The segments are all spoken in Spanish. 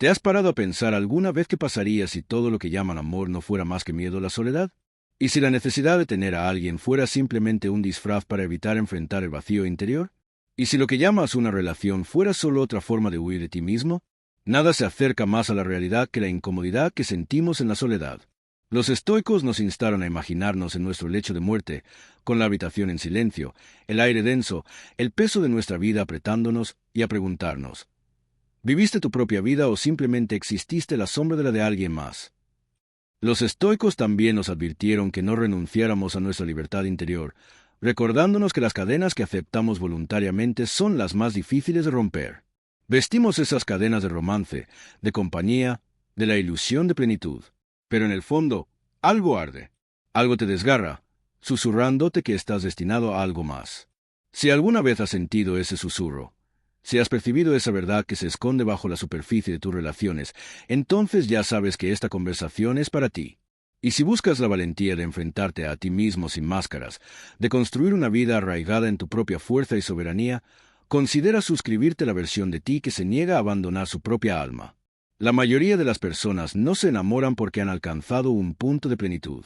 ¿Te has parado a pensar alguna vez qué pasaría si todo lo que llaman amor no fuera más que miedo a la soledad? ¿Y si la necesidad de tener a alguien fuera simplemente un disfraz para evitar enfrentar el vacío interior? ¿Y si lo que llamas una relación fuera solo otra forma de huir de ti mismo? Nada se acerca más a la realidad que la incomodidad que sentimos en la soledad. Los estoicos nos instaron a imaginarnos en nuestro lecho de muerte, con la habitación en silencio, el aire denso, el peso de nuestra vida apretándonos, y a preguntarnos: ¿viviste tu propia vida o simplemente exististe la sombra de la de alguien más? Los estoicos también nos advirtieron que no renunciáramos a nuestra libertad interior, recordándonos que las cadenas que aceptamos voluntariamente son las más difíciles de romper. Vestimos esas cadenas de romance, de compañía, de la ilusión de plenitud. Pero en el fondo, algo arde, algo te desgarra, susurrándote que estás destinado a algo más. Si alguna vez has sentido ese susurro, si has percibido esa verdad que se esconde bajo la superficie de tus relaciones, entonces ya sabes que esta conversación es para ti. Y si buscas la valentía de enfrentarte a ti mismo sin máscaras, de construir una vida arraigada en tu propia fuerza y soberanía, considera suscribirte a la versión de ti que se niega a abandonar su propia alma. La mayoría de las personas no se enamoran porque han alcanzado un punto de plenitud.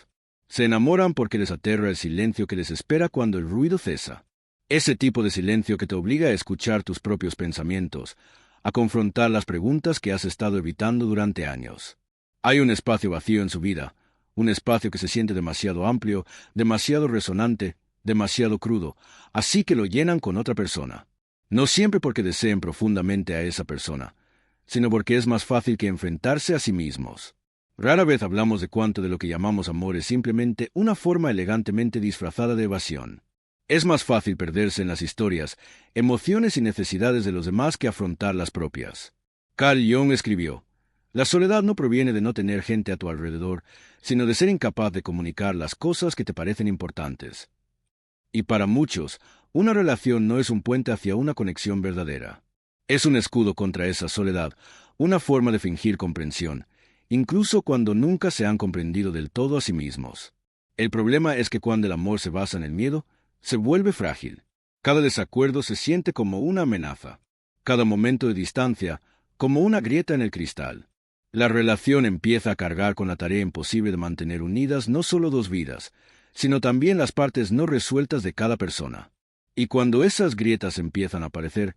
Se enamoran porque les aterra el silencio que les espera cuando el ruido cesa. Ese tipo de silencio que te obliga a escuchar tus propios pensamientos, a confrontar las preguntas que has estado evitando durante años. Hay un espacio vacío en su vida, un espacio que se siente demasiado amplio, demasiado resonante, demasiado crudo, así que lo llenan con otra persona. No siempre porque deseen profundamente a esa persona, sino porque es más fácil que enfrentarse a sí mismos. Rara vez hablamos de cuánto de lo que llamamos amor es simplemente una forma elegantemente disfrazada de evasión. Es más fácil perderse en las historias, emociones y necesidades de los demás que afrontar las propias. Carl Jung escribió: la soledad no proviene de no tener gente a tu alrededor, sino de ser incapaz de comunicar las cosas que te parecen importantes. Y para muchos, una relación no es un puente hacia una conexión verdadera. Es un escudo contra esa soledad, una forma de fingir comprensión, incluso cuando nunca se han comprendido del todo a sí mismos. El problema es que cuando el amor se basa en el miedo, se vuelve frágil. Cada desacuerdo se siente como una amenaza. Cada momento de distancia, como una grieta en el cristal. La relación empieza a cargar con la tarea imposible de mantener unidas no solo dos vidas, sino también las partes no resueltas de cada persona. Y cuando esas grietas empiezan a aparecer,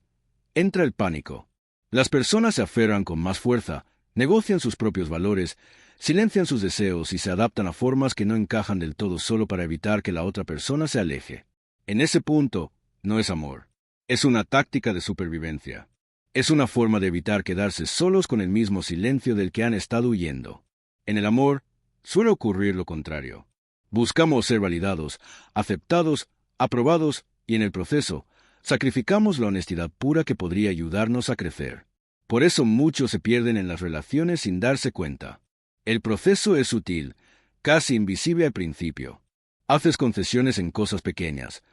entra el pánico. Las personas se aferran con más fuerza, negocian sus propios valores, silencian sus deseos y se adaptan a formas que no encajan del todo solo para evitar que la otra persona se aleje. En ese punto, no es amor. Es una táctica de supervivencia. Es una forma de evitar quedarse solos con el mismo silencio del que han estado huyendo. En el amor, suele ocurrir lo contrario. Buscamos ser validados, aceptados, aprobados, y en el proceso, sacrificamos la honestidad pura que podría ayudarnos a crecer. Por eso muchos se pierden en las relaciones sin darse cuenta. El proceso es sutil, casi invisible al principio. Haces concesiones en cosas pequeñas: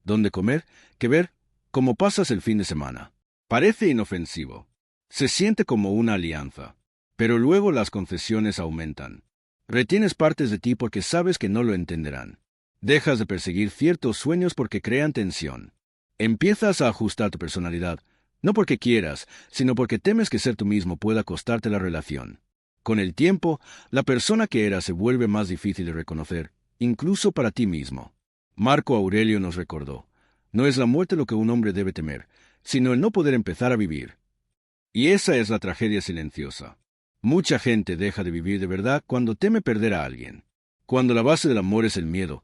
dónde comer, qué ver, cómo pasas el fin de semana. Parece inofensivo. Se siente como una alianza. Pero luego las concesiones aumentan. Retienes partes de ti porque sabes que no lo entenderán. Dejas de perseguir ciertos sueños porque crean tensión. Empiezas a ajustar tu personalidad, no porque quieras, sino porque temes que ser tú mismo pueda costarte la relación. Con el tiempo, la persona que eras se vuelve más difícil de reconocer, incluso para ti mismo. Marco Aurelio nos recordó: no es la muerte lo que un hombre debe temer, sino el no poder empezar a vivir. Y esa es la tragedia silenciosa. Mucha gente deja de vivir de verdad cuando teme perder a alguien. Cuando la base del amor es el miedo,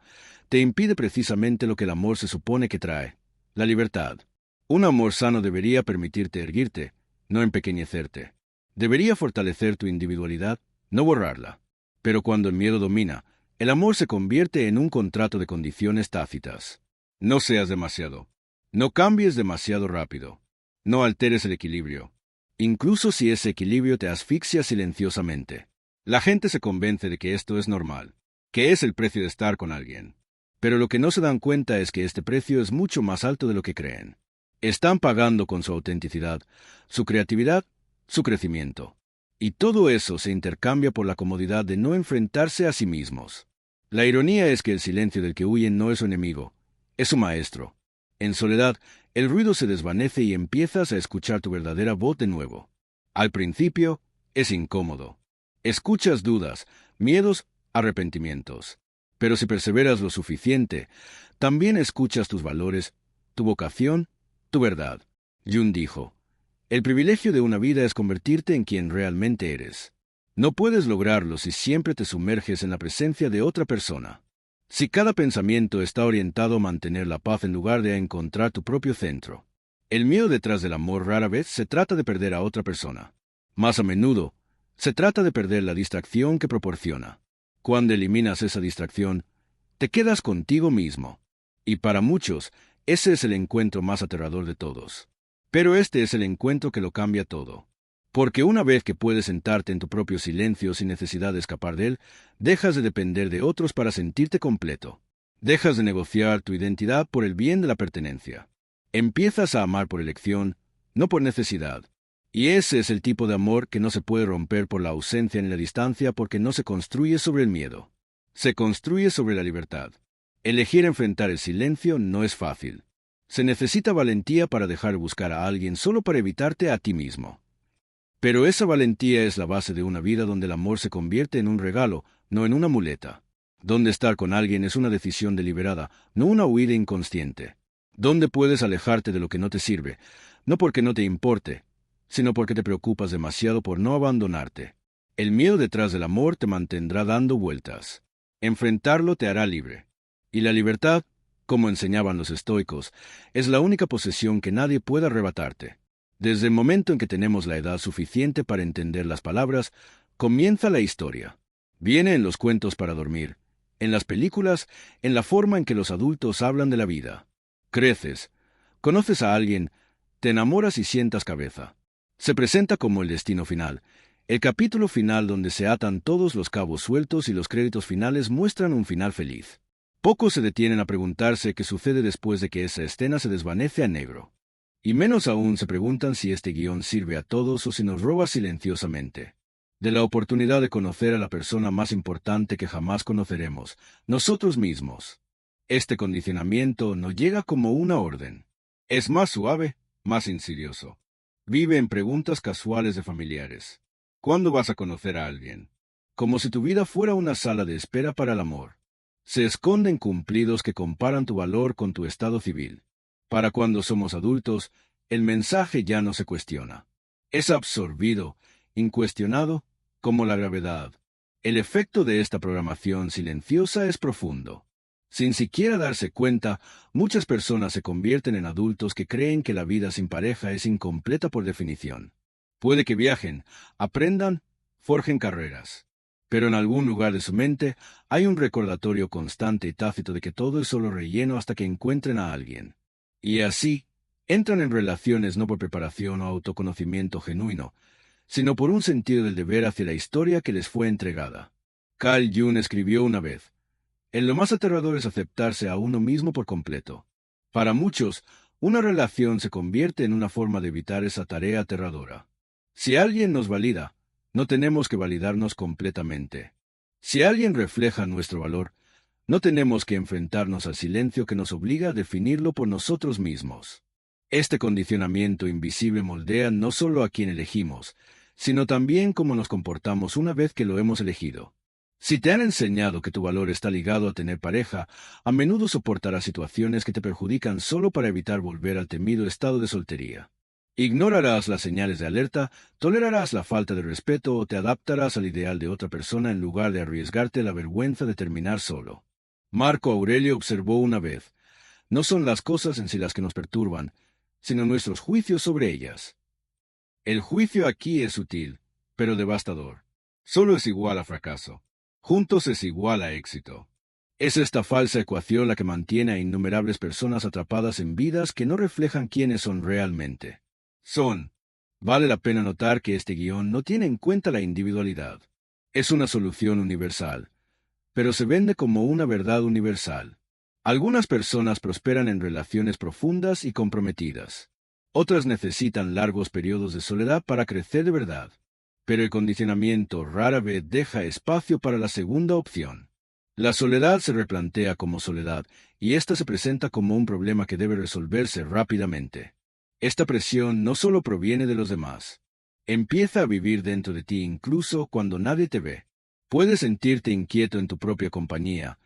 te impide precisamente lo que el amor se supone que trae: la libertad. Un amor sano debería permitirte erguirte, no empequeñecerte. Debería fortalecer tu individualidad, no borrarla. Pero cuando el miedo domina, el amor se convierte en un contrato de condiciones tácitas. No seas demasiado. No cambies demasiado rápido. No alteres el equilibrio. Incluso si ese equilibrio te asfixia silenciosamente. La gente se convence de que esto es normal, que es el precio de estar con alguien. Pero lo que no se dan cuenta es que este precio es mucho más alto de lo que creen. Están pagando con su autenticidad, su creatividad, su crecimiento. Y todo eso se intercambia por la comodidad de no enfrentarse a sí mismos. La ironía es que el silencio del que huyen no es su enemigo, es su maestro. En soledad, el ruido se desvanece y empiezas a escuchar tu verdadera voz de nuevo. Al principio, Es incómodo. Escuchas dudas, miedos, arrepentimientos. Pero si perseveras lo suficiente, también escuchas tus valores, tu vocación, tu verdad. Jung dijo, el privilegio de una vida es convertirte en quien realmente eres. No puedes lograrlo si siempre te sumerges en la presencia de otra persona. Si cada pensamiento está orientado a mantener la paz en lugar de a encontrar tu propio centro. El miedo detrás del amor rara vez se trata de perder a otra persona. Más a menudo, se trata de perder la distracción que proporciona. Cuando eliminas esa distracción, te quedas contigo mismo. Y para muchos, ese es el encuentro más aterrador de todos. Pero este es el encuentro que lo cambia todo. Porque una vez que puedes sentarte en tu propio silencio sin necesidad de escapar de él, dejas de depender de otros para sentirte completo. Dejas de negociar tu identidad por el bien de la pertenencia. Empiezas a amar por elección, no por necesidad. Y ese es el tipo de amor que no se puede romper por la ausencia ni la distancia porque no se construye sobre el miedo. Se construye sobre la libertad. Elegir enfrentar el silencio no es fácil. Se necesita valentía para dejar de buscar a alguien solo para evitarte a ti mismo. Pero esa valentía es la base de una vida donde el amor se convierte en un regalo, no en una muleta. Donde estar con alguien es una decisión deliberada, no una huida inconsciente. Donde puedes alejarte de lo que no te sirve, no porque no te importe, sino porque te preocupas demasiado por no abandonarte. El miedo detrás del amor te mantendrá dando vueltas. Enfrentarlo te hará libre. Y la libertad, como enseñaban los estoicos, es la única posesión que nadie puede arrebatarte. Desde el momento en que tenemos la edad suficiente para entender las palabras, comienza la historia. Viene en los cuentos para dormir, en las películas, en la forma en que los adultos hablan de la vida. Creces, conoces a alguien, te enamoras y sientas cabeza. Se presenta como el destino final, el capítulo final donde se atan todos los cabos sueltos y los créditos finales muestran un final feliz. Pocos se detienen a preguntarse qué sucede después de que esa escena se desvanece a negro. Y menos aún se preguntan si este guión sirve a todos o si nos roba silenciosamente. De la oportunidad de conocer a la persona más importante que jamás conoceremos, nosotros mismos. Este condicionamiento no llega como una orden. Es más suave, más insidioso. Vive en preguntas casuales de familiares. ¿Cuándo vas a conocer a alguien? Como si tu vida fuera una sala de espera para el amor. Se esconden cumplidos que comparan tu valor con tu estado civil. Para cuando somos adultos, el mensaje ya no se cuestiona. Es absorbido, incuestionado, como la gravedad. El efecto de esta programación silenciosa es profundo. Sin siquiera darse cuenta, muchas personas se convierten en adultos que creen que la vida sin pareja es incompleta por definición. Puede que viajen, aprendan, forjen carreras. Pero en algún lugar de su mente hay un recordatorio constante y tácito de que todo es solo relleno hasta que encuentren a alguien. Y así, entran en relaciones no por preparación o autoconocimiento genuino, sino por un sentido del deber hacia la historia que les fue entregada. Carl Jung escribió una vez, en lo más aterrador es aceptarse a uno mismo por completo. Para muchos, una relación se convierte en una forma de evitar esa tarea aterradora. Si alguien nos valida, no tenemos que validarnos completamente. Si alguien refleja nuestro valor, no tenemos que enfrentarnos al silencio que nos obliga a definirlo por nosotros mismos. Este condicionamiento invisible moldea no solo a quien elegimos, sino también cómo nos comportamos una vez que lo hemos elegido. Si te han enseñado que tu valor está ligado a tener pareja, a menudo soportarás situaciones que te perjudican solo para evitar volver al temido estado de soltería. Ignorarás las señales de alerta, tolerarás la falta de respeto o te adaptarás al ideal de otra persona en lugar de arriesgarte la vergüenza de terminar solo. Marco Aurelio observó una vez, no son las cosas en sí las que nos perturban, sino nuestros juicios sobre ellas. El juicio aquí es sutil, pero devastador. Solo es igual a fracaso. Juntos es igual a éxito. Es esta falsa ecuación la que mantiene a innumerables personas atrapadas en vidas que no reflejan quiénes son realmente. Vale la pena notar que este guión no tiene en cuenta la individualidad. Es una solución universal, pero se vende como una verdad universal. Algunas personas prosperan en relaciones profundas y comprometidas. Otras necesitan largos periodos de soledad para crecer de verdad. Pero el condicionamiento rara vez deja espacio para la segunda opción. La soledad se replantea como soledad, y ésta se presenta como un problema que debe resolverse rápidamente. Esta presión no solo proviene de los demás. Empieza a vivir dentro de ti incluso cuando nadie te ve. Puedes sentirte inquieto en tu propia compañía,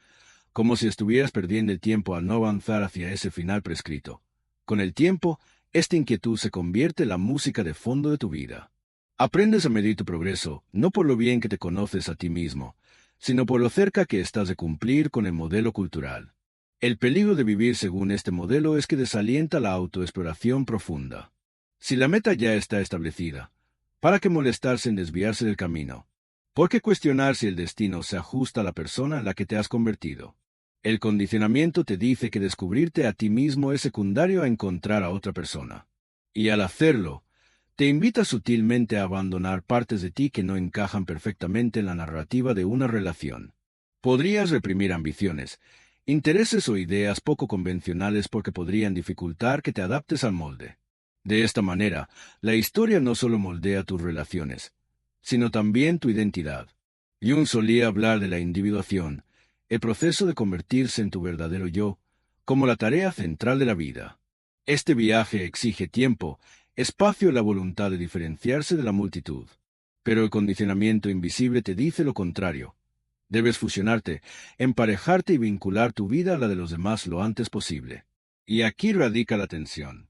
como si estuvieras perdiendo el tiempo al no avanzar hacia ese final prescrito. Con el tiempo, esta inquietud se convierte en la música de fondo de tu vida. Aprendes a medir tu progreso, no por lo bien que te conoces a ti mismo, sino por lo cerca que estás de cumplir con el modelo cultural. El peligro de vivir según este modelo es que desalienta la autoexploración profunda. Si la meta ya está establecida, ¿para qué molestarse en desviarse del camino? ¿Por qué cuestionar si el destino se ajusta a la persona en la que te has convertido? El condicionamiento te dice que descubrirte a ti mismo es secundario a encontrar a otra persona. Y al hacerlo, te invita sutilmente a abandonar partes de ti que no encajan perfectamente en la narrativa de una relación. Podrías reprimir ambiciones, intereses o ideas poco convencionales porque podrían dificultar que te adaptes al molde. De esta manera, la historia no solo moldea tus relaciones, sino también tu identidad. Jung solía hablar de la individuación, el proceso de convertirse en tu verdadero yo, como la tarea central de la vida. Este viaje exige tiempo, espacio y la voluntad de diferenciarse de la multitud. Pero el condicionamiento invisible te dice lo contrario. Debes fusionarte, emparejarte y vincular tu vida a la de los demás lo antes posible. Y aquí radica la tensión.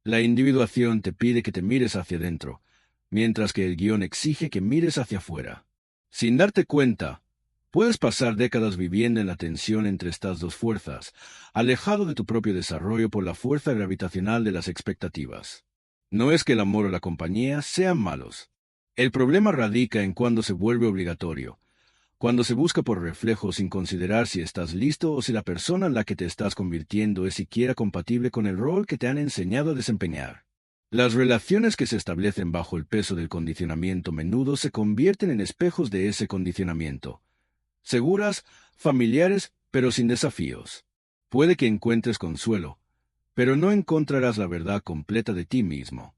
La individuación te pide que te mires hacia adentro, mientras que el guión exige que mires hacia afuera. Sin darte cuenta, puedes pasar décadas viviendo en la tensión entre estas dos fuerzas, alejado de tu propio desarrollo por la fuerza gravitacional de las expectativas. No es que el amor o la compañía sean malos. El problema radica en cuando se vuelve obligatorio, cuando se busca por reflejo sin considerar si estás listo o si la persona en la que te estás convirtiendo es siquiera compatible con el rol que te han enseñado a desempeñar. Las relaciones que se establecen bajo el peso del condicionamiento menudo se convierten en espejos de ese condicionamiento. Seguras, familiares, pero sin desafíos. Puede que encuentres consuelo, pero no encontrarás la verdad completa de ti mismo.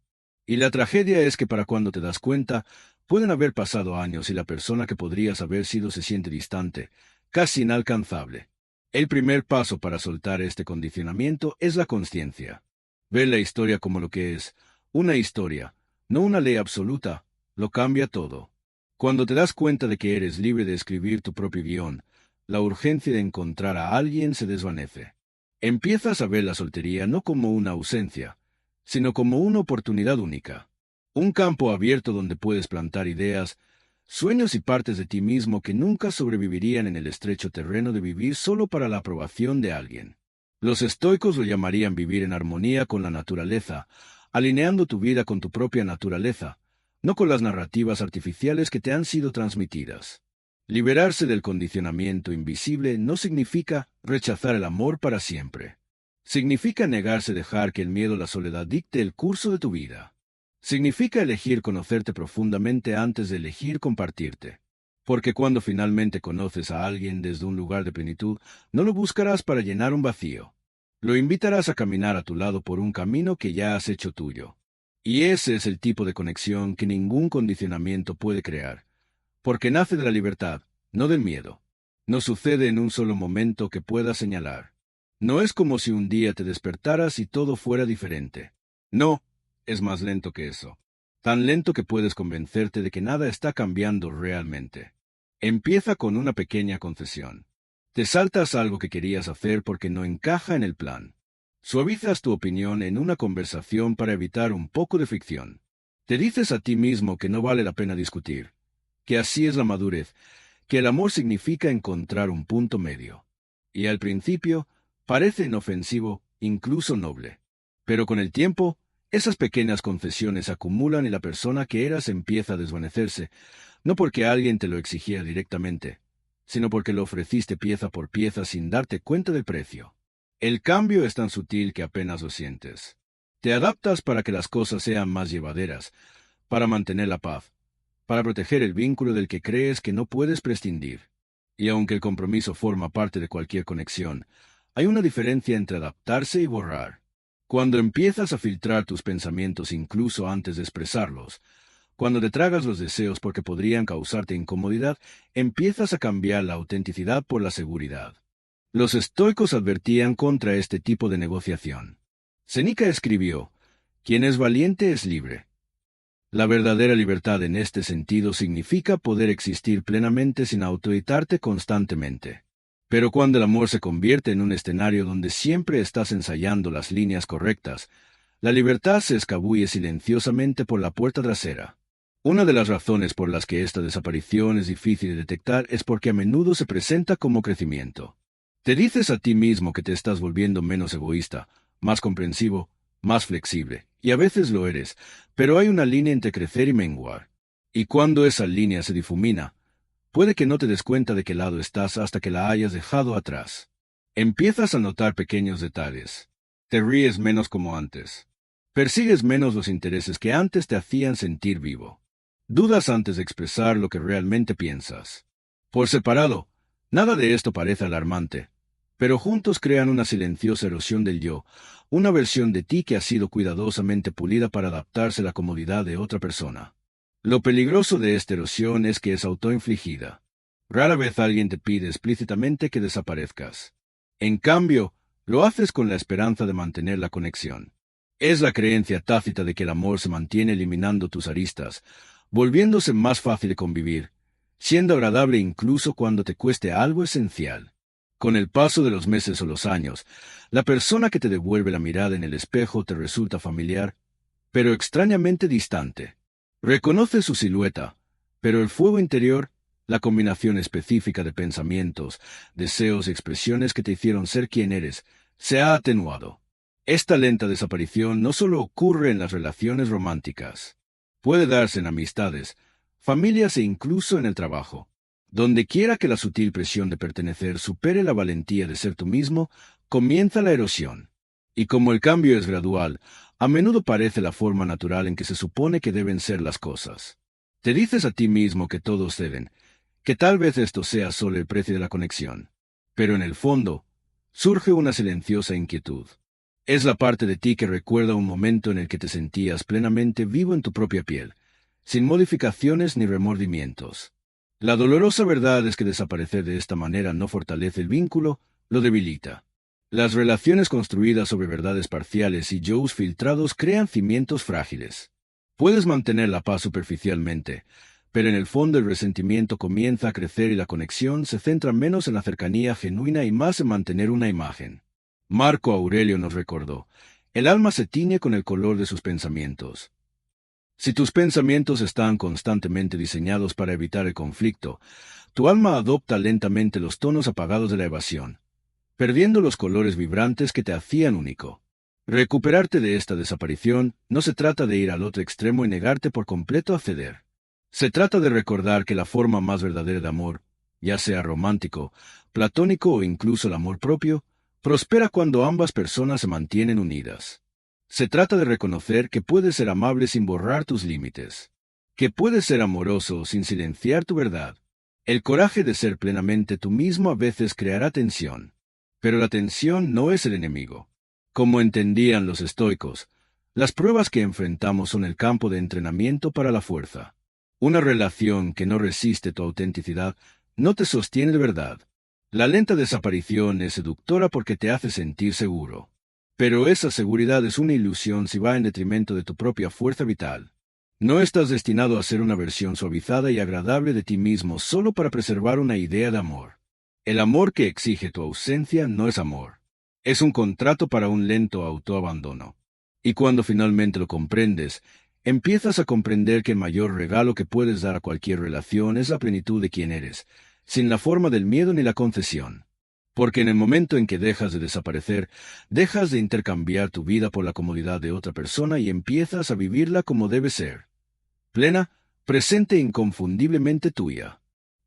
Y la tragedia es que para cuando te das cuenta, pueden haber pasado años y la persona que podrías haber sido se siente distante, casi inalcanzable. El primer paso para soltar este condicionamiento es la consciencia. Ver la historia como lo que es, una historia, no una ley absoluta, lo cambia todo. Cuando te das cuenta de que eres libre de escribir tu propio guión, la urgencia de encontrar a alguien se desvanece. Empiezas a ver la soltería no como una ausencia, sino como una oportunidad única. Un campo abierto donde puedes plantar ideas, sueños y partes de ti mismo que nunca sobrevivirían en el estrecho terreno de vivir solo para la aprobación de alguien. Los estoicos lo llamarían vivir en armonía con la naturaleza, alineando tu vida con tu propia naturaleza, no con las narrativas artificiales que te han sido transmitidas. Liberarse del condicionamiento invisible no significa rechazar el amor para siempre. Significa negarse a dejar que el miedo a la soledad dicte el curso de tu vida. Significa elegir conocerte profundamente antes de elegir compartirte. Porque cuando finalmente conoces a alguien desde un lugar de plenitud, no lo buscarás para llenar un vacío. Lo invitarás a caminar a tu lado por un camino que ya has hecho tuyo. Y ese es el tipo de conexión que ningún condicionamiento puede crear. Porque nace de la libertad, no del miedo. No sucede en un solo momento que puedas señalar. No es como si un día te despertaras y todo fuera diferente. No, es más lento que eso. Tan lento que puedes convencerte de que nada está cambiando realmente. Empieza con una pequeña concesión. Te saltas algo que querías hacer porque no encaja en el plan. Suavizas tu opinión en una conversación para evitar un poco de fricción. Te dices a ti mismo que no vale la pena discutir, que así es la madurez, que el amor significa encontrar un punto medio. Y al principio, parece inofensivo, incluso noble. Pero con el tiempo, esas pequeñas concesiones se acumulan y la persona que eras empieza a desvanecerse, no porque alguien te lo exigía directamente, sino porque lo ofreciste pieza por pieza sin darte cuenta del precio. El cambio es tan sutil que apenas lo sientes. Te adaptas para que las cosas sean más llevaderas, para mantener la paz, para proteger el vínculo del que crees que no puedes prescindir. Y aunque el compromiso forma parte de cualquier conexión, hay una diferencia entre adaptarse y borrar. Cuando empiezas a filtrar tus pensamientos incluso antes de expresarlos, cuando te tragas los deseos porque podrían causarte incomodidad, empiezas a cambiar la autenticidad por la seguridad. Los estoicos advertían contra este tipo de negociación. Séneca escribió: «Quien es valiente es libre». La verdadera libertad en este sentido significa poder existir plenamente sin autoeditarte constantemente. Pero cuando el amor se convierte en un escenario donde siempre estás ensayando las líneas correctas, la libertad se escabulle silenciosamente por la puerta trasera. Una de las razones por las que esta desaparición es difícil de detectar es porque a menudo se presenta como crecimiento. Te dices a ti mismo que te estás volviendo menos egoísta, más comprensivo, más flexible, y a veces lo eres, pero hay una línea entre crecer y menguar. Y cuando esa línea se difumina, puede que no te des cuenta de qué lado estás hasta que la hayas dejado atrás. Empiezas a notar pequeños detalles. Te ríes menos como antes. Persigues menos los intereses que antes te hacían sentir vivo. Dudas antes de expresar lo que realmente piensas. Por separado, nada de esto parece alarmante, pero juntos crean una silenciosa erosión del yo, una versión de ti que ha sido cuidadosamente pulida para adaptarse a la comodidad de otra persona. Lo peligroso de esta erosión es que es autoinfligida. Rara vez alguien te pide explícitamente que desaparezcas. En cambio, lo haces con la esperanza de mantener la conexión. Es la creencia tácita de que el amor se mantiene eliminando tus aristas, volviéndose más fácil de convivir, siendo agradable incluso cuando te cueste algo esencial. Con el paso de los meses o los años, la persona que te devuelve la mirada en el espejo te resulta familiar, pero extrañamente distante. Reconoces su silueta, pero el fuego interior, la combinación específica de pensamientos, deseos y expresiones que te hicieron ser quien eres, se ha atenuado. Esta lenta desaparición no solo ocurre en las relaciones románticas. Puede darse en amistades, familias e incluso en el trabajo. Donde quiera que la sutil presión de pertenecer supere la valentía de ser tú mismo, comienza la erosión. Y como el cambio es gradual, a menudo parece la forma natural en que se supone que deben ser las cosas. Te dices a ti mismo que todos ceden, que tal vez esto sea solo el precio de la conexión. Pero en el fondo, surge una silenciosa inquietud. Es la parte de ti que recuerda un momento en el que te sentías plenamente vivo en tu propia piel, sin modificaciones ni remordimientos. La dolorosa verdad es que desaparecer de esta manera no fortalece el vínculo, lo debilita. Las relaciones construidas sobre verdades parciales y yo's filtrados crean cimientos frágiles. Puedes mantener la paz superficialmente, pero en el fondo el resentimiento comienza a crecer y la conexión se centra menos en la cercanía genuina y más en mantener una imagen. Marco Aurelio nos recordó, el alma se tiñe con el color de sus pensamientos. Si tus pensamientos están constantemente diseñados para evitar el conflicto, tu alma adopta lentamente los tonos apagados de la evasión, perdiendo los colores vibrantes que te hacían único. Recuperarte de esta desaparición no se trata de ir al otro extremo y negarte por completo a ceder. Se trata de recordar que la forma más verdadera de amor, ya sea romántico, platónico o incluso el amor propio, prospera cuando ambas personas se mantienen unidas. Se trata de reconocer que puedes ser amable sin borrar tus límites, que puedes ser amoroso sin silenciar tu verdad. El coraje de ser plenamente tú mismo a veces creará tensión, pero la tensión no es el enemigo. Como entendían los estoicos, las pruebas que enfrentamos son el campo de entrenamiento para la fuerza. Una relación que no resiste tu autenticidad no te sostiene de verdad. La lenta desaparición es seductora porque te hace sentir seguro. Pero esa seguridad es una ilusión si va en detrimento de tu propia fuerza vital. No estás destinado a ser una versión suavizada y agradable de ti mismo solo para preservar una idea de amor. El amor que exige tu ausencia no es amor. Es un contrato para un lento autoabandono. Y cuando finalmente lo comprendes, empiezas a comprender que el mayor regalo que puedes dar a cualquier relación es la plenitud de quien eres, sin la forma del miedo ni la concesión. Porque en el momento en que dejas de desaparecer, dejas de intercambiar tu vida por la comodidad de otra persona y empiezas a vivirla como debe ser. Plena, presente e inconfundiblemente tuya.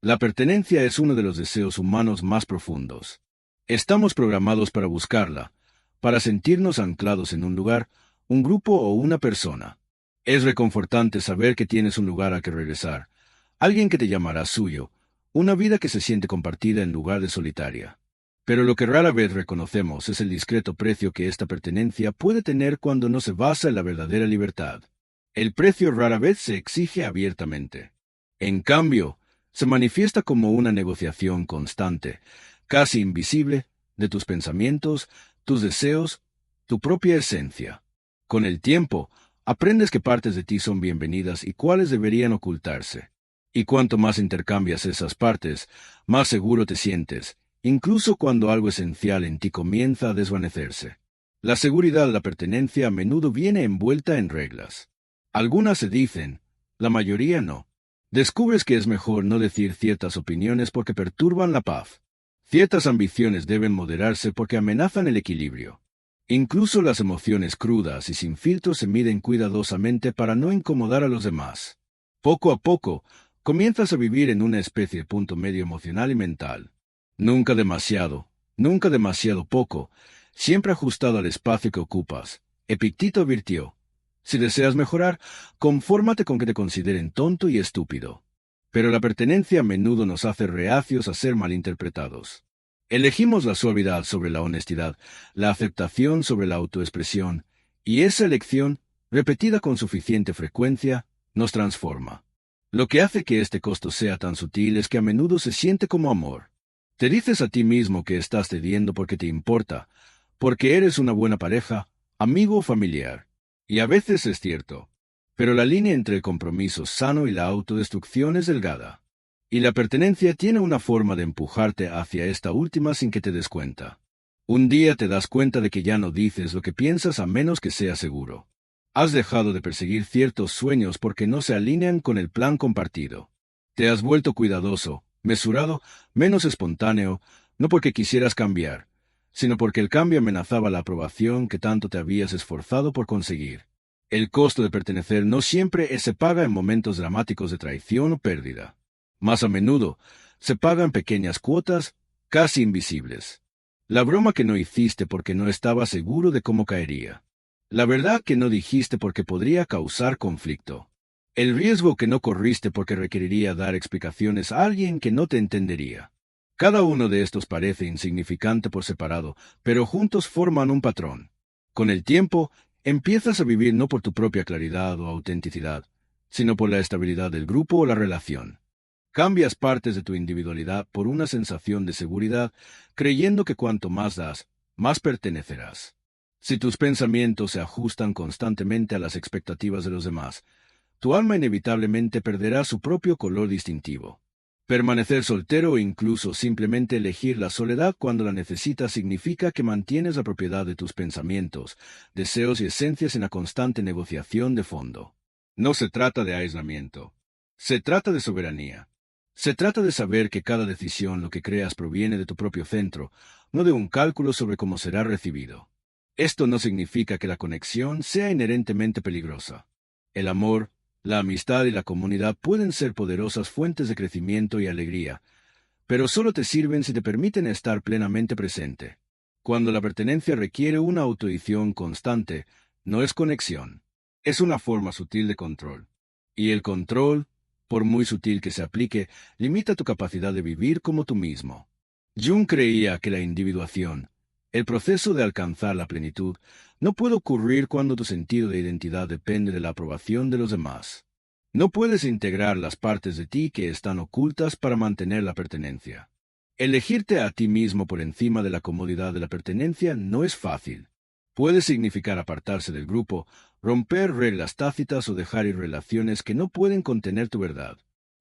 La pertenencia es uno de los deseos humanos más profundos. Estamos programados para buscarla, para sentirnos anclados en un lugar, un grupo o una persona. Es reconfortante saber que tienes un lugar al que regresar, alguien que te llamará suyo, una vida que se siente compartida en lugar de solitaria. Pero lo que rara vez reconocemos es el discreto precio que esta pertenencia puede tener cuando no se basa en la verdadera libertad. El precio rara vez se exige abiertamente. En cambio, se manifiesta como una negociación constante, casi invisible, de tus pensamientos, tus deseos, tu propia esencia. Con el tiempo, Aprendes qué partes de ti son bienvenidas y cuáles deberían ocultarse. Y cuanto más intercambias esas partes, más seguro te sientes, incluso cuando algo esencial en ti comienza a desvanecerse. La seguridad de la pertenencia a menudo viene envuelta en reglas. Algunas se dicen, la mayoría no. Descubres que es mejor no decir ciertas opiniones porque perturban la paz. Ciertas ambiciones deben moderarse porque amenazan el equilibrio. Incluso las emociones crudas y sin filtro se miden cuidadosamente para no incomodar a los demás. Poco a poco, comienzas a vivir en una especie de punto medio emocional y mental. Nunca demasiado poco, siempre ajustado al espacio que ocupas. Epicteto advirtió: si deseas mejorar, confórmate con que te consideren tonto y estúpido. Pero la pertenencia a menudo nos hace reacios a ser malinterpretados. Elegimos la suavidad sobre la honestidad, la aceptación sobre la autoexpresión, y esa elección, repetida con suficiente frecuencia, nos transforma. Lo que hace que este costo sea tan sutil es que a menudo se siente como amor. Te dices a ti mismo que estás cediendo porque te importa, porque eres una buena pareja, amigo o familiar. Y a veces es cierto. Pero la línea entre el compromiso sano y la autodestrucción es delgada. Y la pertenencia tiene una forma de empujarte hacia esta última sin que te des cuenta. Un día te das cuenta de que ya no dices lo que piensas a menos que sea seguro. Has dejado de perseguir ciertos sueños porque no se alinean con el plan compartido. Te has vuelto cuidadoso, mesurado, menos espontáneo, no porque quisieras cambiar, sino porque el cambio amenazaba la aprobación que tanto te habías esforzado por conseguir. El costo de pertenecer no siempre se paga en momentos dramáticos de traición o pérdida. Más a menudo, se paga en pequeñas cuotas, casi invisibles. La broma que no hiciste porque no estabas seguro de cómo caería. La verdad que no dijiste porque podría causar conflicto. El riesgo que no corriste porque requeriría dar explicaciones a alguien que no te entendería. Cada uno de estos parece insignificante por separado, pero juntos forman un patrón. Con el tiempo, empiezas a vivir no por tu propia claridad o autenticidad, sino por la estabilidad del grupo o la relación. Cambias partes de tu individualidad por una sensación de seguridad, creyendo que cuanto más das, más pertenecerás. Si tus pensamientos se ajustan constantemente a las expectativas de los demás, tu alma inevitablemente perderá su propio color distintivo. Permanecer soltero o incluso simplemente elegir la soledad cuando la necesitas significa que mantienes la propiedad de tus pensamientos, deseos y esencias en la constante negociación de fondo. No se trata de aislamiento. Se trata de soberanía. Se trata de saber que cada decisión, lo que creas, proviene de tu propio centro, no de un cálculo sobre cómo será recibido. Esto no significa que la conexión sea inherentemente peligrosa. El amor, la amistad y la comunidad pueden ser poderosas fuentes de crecimiento y alegría, pero solo te sirven si te permiten estar plenamente presente. Cuando la pertenencia requiere una audición constante, no es conexión. Es una forma sutil de control. Y el control, por muy sutil que se aplique, limita tu capacidad de vivir como tú mismo. Jung creía que la individuación, el proceso de alcanzar la plenitud, no puede ocurrir cuando tu sentido de identidad depende de la aprobación de los demás. No puedes integrar las partes de ti que están ocultas para mantener la pertenencia. Elegirte a ti mismo por encima de la comodidad de la pertenencia no es fácil. Puede significar apartarse del grupo, romper reglas tácitas o dejar ir relaciones que no pueden contener tu verdad.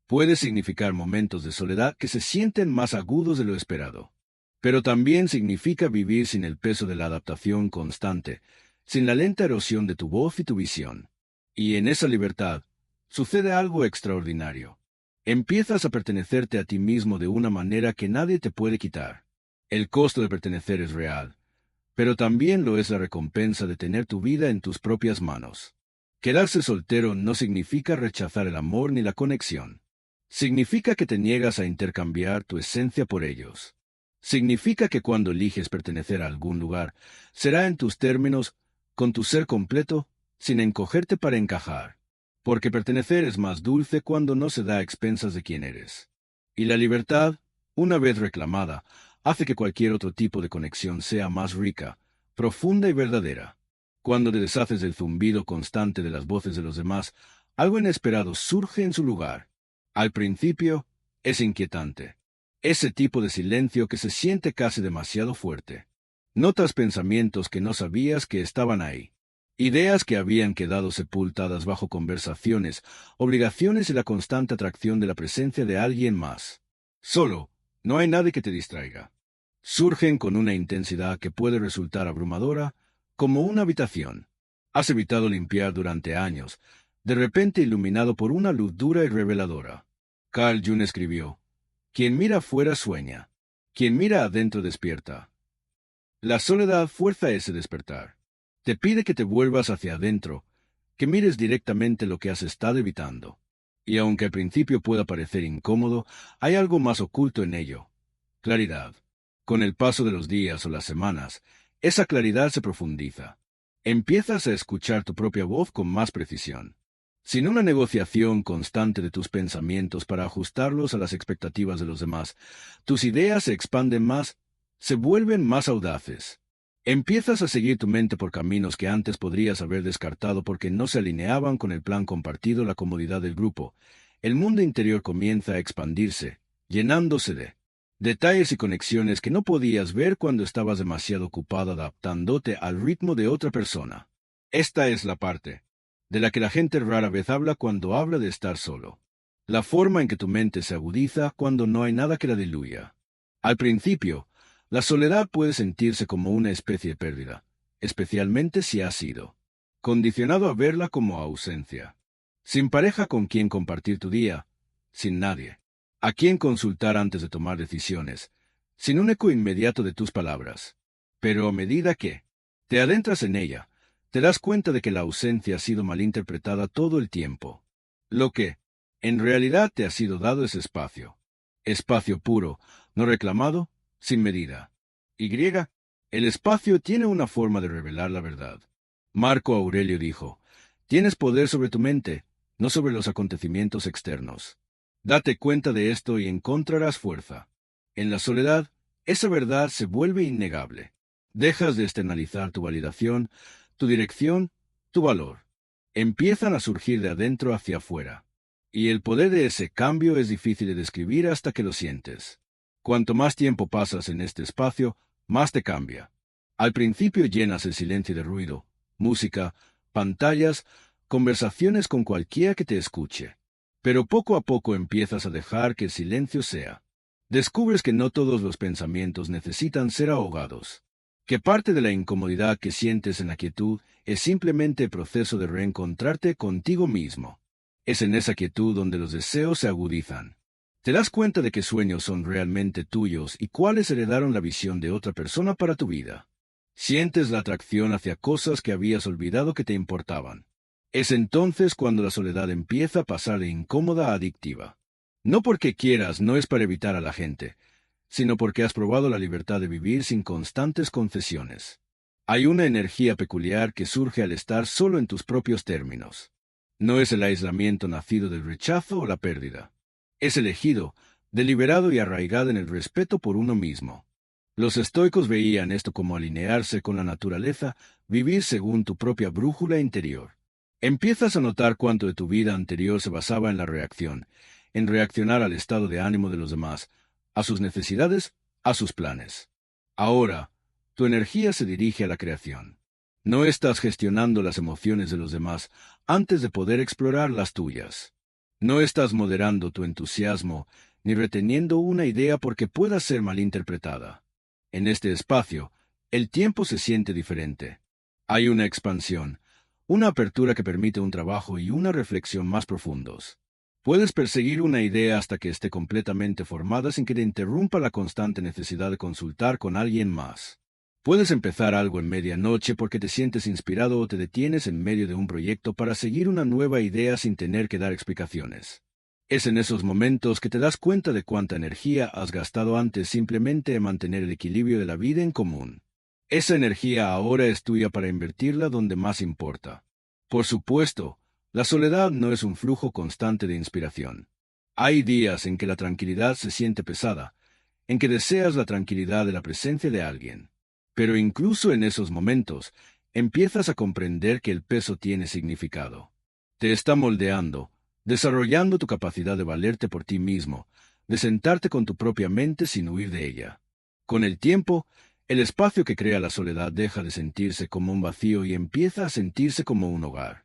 Puede significar momentos de soledad que se sienten más agudos de lo esperado. Pero también significa vivir sin el peso de la adaptación constante, sin la lenta erosión de tu voz y tu visión. Y en esa libertad, sucede algo extraordinario. Empiezas a pertenecerte a ti mismo de una manera que nadie te puede quitar. El costo de pertenecer es real, pero también lo es la recompensa de tener tu vida en tus propias manos. Quedarse soltero no significa rechazar el amor ni la conexión. Significa que te niegas a intercambiar tu esencia por ellos. Significa que cuando eliges pertenecer a algún lugar, será en tus términos, con tu ser completo, sin encogerte para encajar. Porque pertenecer es más dulce cuando no se da a expensas de quién eres. Y la libertad, una vez reclamada, hace que cualquier otro tipo de conexión sea más rica, profunda y verdadera. Cuando te deshaces del zumbido constante de las voces de los demás, algo inesperado surge en su lugar. Al principio, es inquietante. Ese tipo de silencio que se siente casi demasiado fuerte. Notas pensamientos que no sabías que estaban ahí. Ideas que habían quedado sepultadas bajo conversaciones, obligaciones y la constante atracción de la presencia de alguien más. Solo, no hay nadie que te distraiga. Surgen con una intensidad que puede resultar abrumadora, como una habitación. Has evitado limpiar durante años, de repente iluminado por una luz dura y reveladora. Carl Jung escribió: quien mira afuera sueña, quien mira adentro despierta. La soledad fuerza ese despertar. Te pide que te vuelvas hacia adentro, que mires directamente lo que has estado evitando. Y aunque al principio pueda parecer incómodo, hay algo más oculto en ello: claridad. Con el paso de los días o las semanas, esa claridad se profundiza. Empiezas a escuchar tu propia voz con más precisión. Sin una negociación constante de tus pensamientos para ajustarlos a las expectativas de los demás, tus ideas se expanden más, se vuelven más audaces. Empiezas a seguir tu mente por caminos que antes podrías haber descartado porque no se alineaban con el plan compartido, la comodidad del grupo. El mundo interior comienza a expandirse, llenándose de detalles y conexiones que no podías ver cuando estabas demasiado ocupado adaptándote al ritmo de otra persona. Esta es la parte de la que la gente rara vez habla cuando habla de estar solo. La forma en que tu mente se agudiza cuando no hay nada que la diluya. Al principio, la soledad puede sentirse como una especie de pérdida, especialmente si has sido condicionado a verla como ausencia. Sin pareja con quien compartir tu día, sin nadie a quien consultar antes de tomar decisiones, sin un eco inmediato de tus palabras. Pero a medida que te adentras en ella, te das cuenta de que la ausencia ha sido malinterpretada todo el tiempo. Lo que, en realidad, te ha sido dado es espacio. Espacio puro, no reclamado, sin medida. Y, el espacio tiene una forma de revelar la verdad. Marco Aurelio dijo: tienes poder sobre tu mente, no sobre los acontecimientos externos. Date cuenta de esto y encontrarás fuerza. En la soledad, esa verdad se vuelve innegable. Dejas de externalizar tu validación, tu dirección, tu valor. Empiezan a surgir de adentro hacia afuera. Y el poder de ese cambio es difícil de describir hasta que lo sientes. Cuanto más tiempo pasas en este espacio, más te cambia. Al principio llenas el silencio de ruido, música, pantallas, conversaciones con cualquiera que te escuche. Pero poco a poco empiezas a dejar que el silencio sea. Descubres que no todos los pensamientos necesitan ser ahogados. Que parte de la incomodidad que sientes en la quietud es simplemente el proceso de reencontrarte contigo mismo. Es en esa quietud donde los deseos se agudizan. Te das cuenta de qué sueños son realmente tuyos y cuáles heredaron la visión de otra persona para tu vida. Sientes la atracción hacia cosas que habías olvidado que te importaban. Es entonces cuando la soledad empieza a pasar de incómoda a adictiva. No porque quieras, no es para evitar a la gente, sino porque has probado la libertad de vivir sin constantes concesiones. Hay una energía peculiar que surge al estar solo en tus propios términos. No es el aislamiento nacido del rechazo o la pérdida. Es elegido, deliberado y arraigado en el respeto por uno mismo. Los estoicos veían esto como alinearse con la naturaleza, vivir según tu propia brújula interior. Empiezas a notar cuánto de tu vida anterior se basaba en la reacción, en reaccionar al estado de ánimo de los demás, a sus necesidades, a sus planes. Ahora, tu energía se dirige a la creación. No estás gestionando las emociones de los demás antes de poder explorar las tuyas. No estás moderando tu entusiasmo ni reteniendo una idea porque pueda ser malinterpretada. En este espacio, el tiempo se siente diferente. Hay una expansión, una apertura que permite un trabajo y una reflexión más profundos. Puedes perseguir una idea hasta que esté completamente formada sin que te interrumpa la constante necesidad de consultar con alguien más. Puedes empezar algo en medianoche porque te sientes inspirado o te detienes en medio de un proyecto para seguir una nueva idea sin tener que dar explicaciones. Es en esos momentos que te das cuenta de cuánta energía has gastado antes simplemente en mantener el equilibrio de la vida en común. Esa energía ahora es tuya para invertirla donde más importa. Por supuesto, la soledad no es un flujo constante de inspiración. Hay días en que la tranquilidad se siente pesada, en que deseas la tranquilidad de la presencia de alguien. Pero incluso en esos momentos, empiezas a comprender que el peso tiene significado. Te está moldeando, desarrollando tu capacidad de valerte por ti mismo, de sentarte con tu propia mente sin huir de ella. Con el tiempo, El espacio que crea la soledad deja de sentirse como un vacío y empieza a sentirse como un hogar.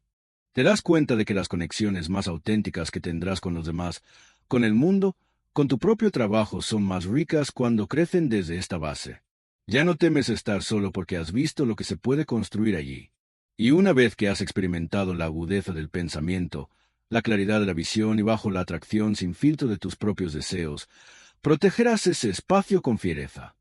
Te das cuenta de que las conexiones más auténticas que tendrás con los demás, con el mundo, con tu propio trabajo son más ricas cuando crecen desde esta base. Ya no temes estar solo porque has visto lo que se puede construir allí. Y una vez que has experimentado la agudeza del pensamiento, la claridad de la visión y bajo la atracción sin filtro de tus propios deseos, protegerás ese espacio con fiereza.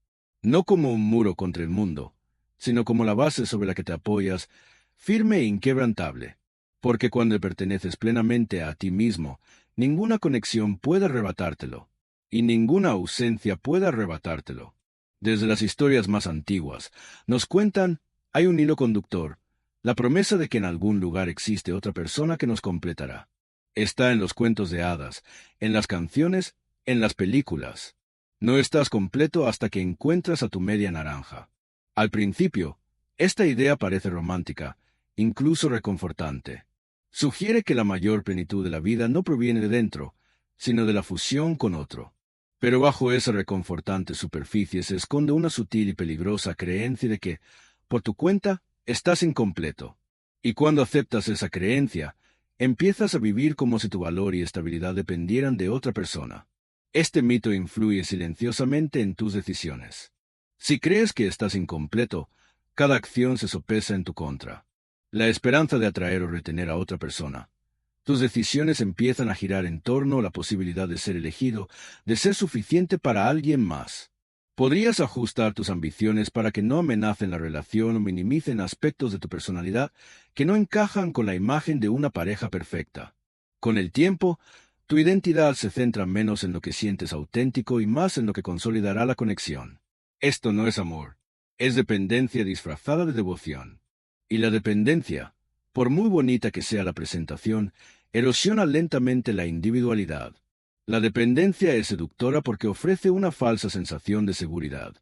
No como un muro contra el mundo, sino como la base sobre la que te apoyas, firme e inquebrantable. Porque cuando perteneces plenamente a ti mismo, ninguna conexión puede arrebatártelo, y ninguna ausencia puede arrebatártelo. Desde las historias más antiguas, nos cuentan, hay un hilo conductor, la promesa de que en algún lugar existe otra persona que nos completará. Está en los cuentos de hadas, en las canciones, en las películas. No estás completo hasta que encuentras a tu media naranja. Al principio, esta idea parece romántica, incluso reconfortante. Sugiere que la mayor plenitud de la vida no proviene de dentro, sino de la fusión con otro. Pero bajo esa reconfortante superficie se esconde una sutil y peligrosa creencia de que, por tu cuenta, estás incompleto. Y cuando aceptas esa creencia, empiezas a vivir como si tu valor y estabilidad dependieran de otra persona. Este mito influye silenciosamente en tus decisiones. Si crees que estás incompleto, cada acción se sopesa en tu contra. La esperanza de atraer o retener a otra persona. Tus decisiones empiezan a girar en torno a la posibilidad de ser elegido, de ser suficiente para alguien más. Podrías ajustar tus ambiciones para que no amenacen la relación o minimicen aspectos de tu personalidad que no encajan con la imagen de una pareja perfecta. Con el tiempo, tu identidad se centra menos en lo que sientes auténtico y más en lo que consolidará la conexión. Esto no es amor, es dependencia disfrazada de devoción. Y la dependencia, por muy bonita que sea la presentación, erosiona lentamente la individualidad. La dependencia es seductora porque ofrece una falsa sensación de seguridad.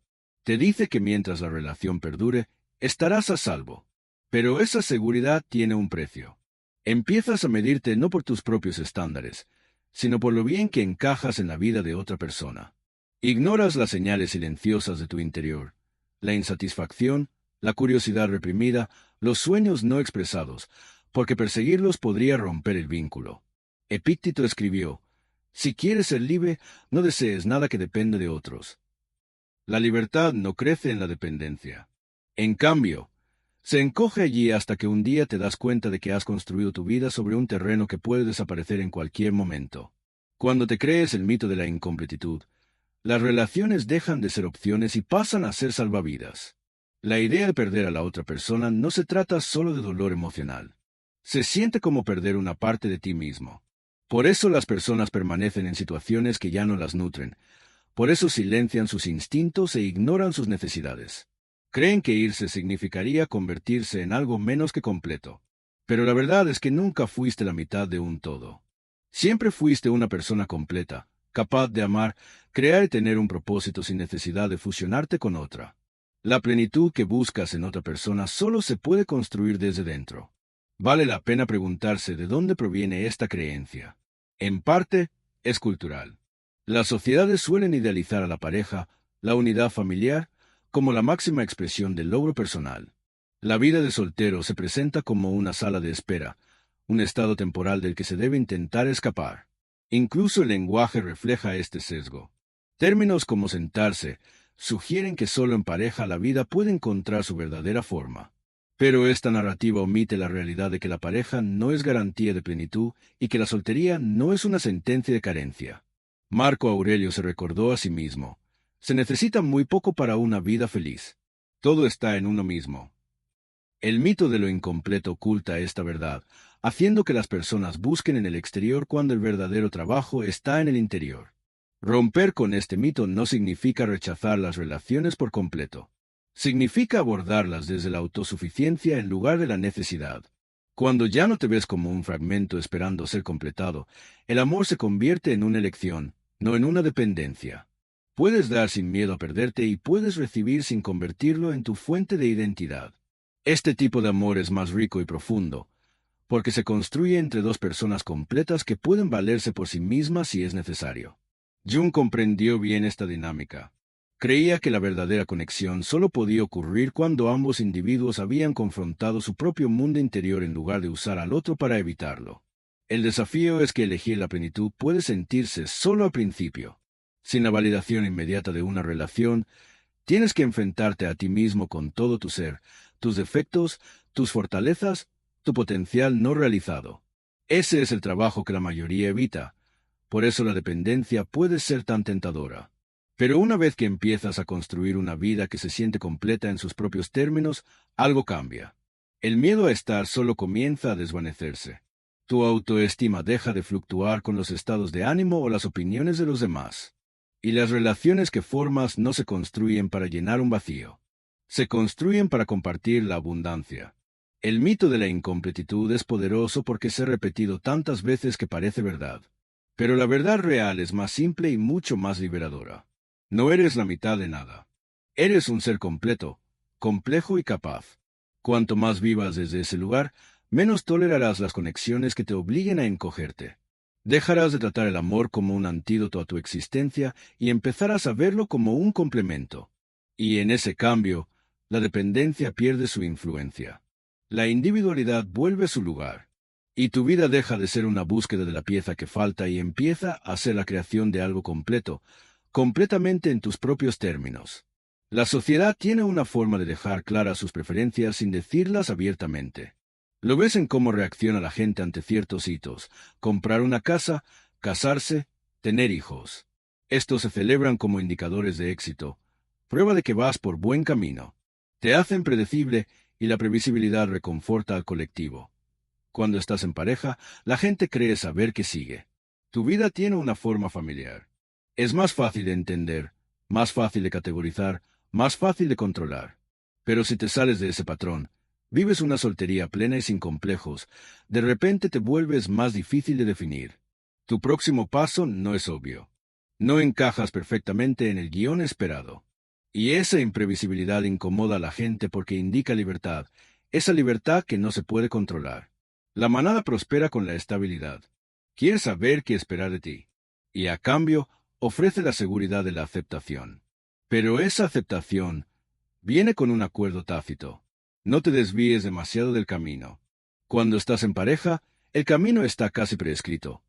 Te dice que mientras la relación perdure, estarás a salvo. Pero esa seguridad tiene un precio. Empiezas a medirte no por tus propios estándares, sino por lo bien que encajas en la vida de otra persona. Ignoras las señales silenciosas de tu interior, la insatisfacción, la curiosidad reprimida, los sueños no expresados, porque perseguirlos podría romper el vínculo. Epícteto escribió, si quieres ser libre, no desees nada que dependa de otros. La libertad no crece en la dependencia. En cambio, se encoge allí hasta que un día te das cuenta de que has construido tu vida sobre un terreno que puede desaparecer en cualquier momento. Cuando te crees el mito de la incompletitud, las relaciones dejan de ser opciones y pasan a ser salvavidas. La idea de perder a la otra persona no se trata solo de dolor emocional. Se siente como perder una parte de ti mismo. Por eso las personas permanecen en situaciones que ya no las nutren. Por eso silencian sus instintos e ignoran sus necesidades. Creen que irse significaría convertirse en algo menos que completo. Pero la verdad es que nunca fuiste la mitad de un todo. Siempre fuiste una persona completa, capaz de amar, crear y tener un propósito sin necesidad de fusionarte con otra. La plenitud que buscas en otra persona solo se puede construir desde dentro. Vale la pena preguntarse de dónde proviene esta creencia. En parte, es cultural. Las sociedades suelen idealizar a la pareja, la unidad familiar, como la máxima expresión del logro personal. La vida de soltero se presenta como una sala de espera, un estado temporal del que se debe intentar escapar. Incluso el lenguaje refleja este sesgo. Términos como sentarse sugieren que solo en pareja la vida puede encontrar su verdadera forma. Pero esta narrativa omite la realidad de que la pareja no es garantía de plenitud y que la soltería no es una sentencia de carencia. Marco Aurelio se recordó a sí mismo: se necesita muy poco para una vida feliz. Todo está en uno mismo. El mito de lo incompleto oculta esta verdad, haciendo que las personas busquen en el exterior cuando el verdadero trabajo está en el interior. Romper con este mito no significa rechazar las relaciones por completo. Significa abordarlas desde la autosuficiencia en lugar de la necesidad. Cuando ya no te ves como un fragmento esperando ser completado, el amor se convierte en una elección, no en una dependencia. Puedes dar sin miedo a perderte y puedes recibir sin convertirlo en tu fuente de identidad. Este tipo de amor es más rico y profundo, porque se construye entre dos personas completas que pueden valerse por sí mismas si es necesario. Jung comprendió bien esta dinámica. Creía que la verdadera conexión solo podía ocurrir cuando ambos individuos habían confrontado su propio mundo interior en lugar de usar al otro para evitarlo. El desafío es que elegir la plenitud puede sentirse solo al principio. Sin la validación inmediata de una relación, tienes que enfrentarte a ti mismo con todo tu ser, tus defectos, tus fortalezas, tu potencial no realizado. Ese es el trabajo que la mayoría evita. Por eso la dependencia puede ser tan tentadora. Pero una vez que empiezas a construir una vida que se siente completa en sus propios términos, algo cambia. El miedo a estar solo comienza a desvanecerse. Tu autoestima deja de fluctuar con los estados de ánimo o las opiniones de los demás. Y las relaciones que formas no se construyen para llenar un vacío. Se construyen para compartir la abundancia. El mito de la incompletitud es poderoso porque se ha repetido tantas veces que parece verdad. Pero la verdad real es más simple y mucho más liberadora. No eres la mitad de nada. Eres un ser completo, complejo y capaz. Cuanto más vivas desde ese lugar, menos tolerarás las conexiones que te obliguen a encogerte. Dejarás de tratar el amor como un antídoto a tu existencia y empezarás a verlo como un complemento. Y en ese cambio, la dependencia pierde su influencia. La individualidad vuelve a su lugar. Y tu vida deja de ser una búsqueda de la pieza que falta y empieza a ser la creación de algo completo, completamente en tus propios términos. La sociedad tiene una forma de dejar claras sus preferencias sin decirlas abiertamente. Lo ves en cómo reacciona la gente ante ciertos hitos: comprar una casa, casarse, tener hijos. Estos se celebran como indicadores de éxito, prueba de que vas por buen camino. Te hacen predecible y la previsibilidad reconforta al colectivo. Cuando estás en pareja, la gente cree saber qué sigue. Tu vida tiene una forma familiar. Es más fácil de entender, más fácil de categorizar, más fácil de controlar. Pero si te sales de ese patrón, vives una soltería plena y sin complejos, de repente te vuelves más difícil de definir. Tu próximo paso no es obvio. No encajas perfectamente en el guión esperado. Y esa imprevisibilidad incomoda a la gente porque indica libertad, esa libertad que no se puede controlar. La manada prospera con la estabilidad. Quiere saber qué esperar de ti. Y a cambio, ofrece la seguridad de la aceptación. Pero esa aceptación viene con un acuerdo tácito. No te desvíes demasiado del camino. Cuando estás en pareja, el camino está casi prescrito.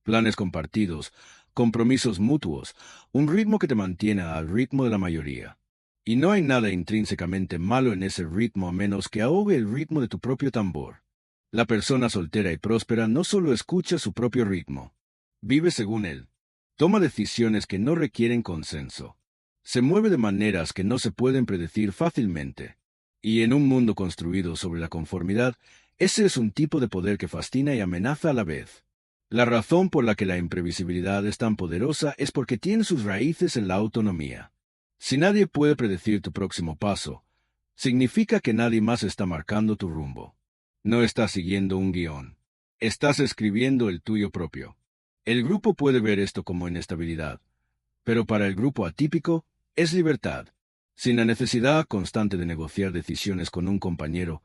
Planes compartidos, compromisos mutuos, un ritmo que te mantiene al ritmo de la mayoría. Y no hay nada intrínsecamente malo en ese ritmo a menos que ahogue el ritmo de tu propio tambor. La persona soltera y próspera no solo escucha su propio ritmo, vive según él. Toma decisiones que no requieren consenso. Se mueve de maneras que no se pueden predecir fácilmente. Y en un mundo construido sobre la conformidad, ese es un tipo de poder que fascina y amenaza a la vez. La razón por la que la imprevisibilidad es tan poderosa es porque tiene sus raíces en la autonomía. Si nadie puede predecir tu próximo paso, significa que nadie más está marcando tu rumbo. No estás siguiendo un guión. Estás escribiendo el tuyo propio. El grupo puede ver esto como inestabilidad, pero para el grupo atípico es libertad. Sin la necesidad constante de negociar decisiones con un compañero,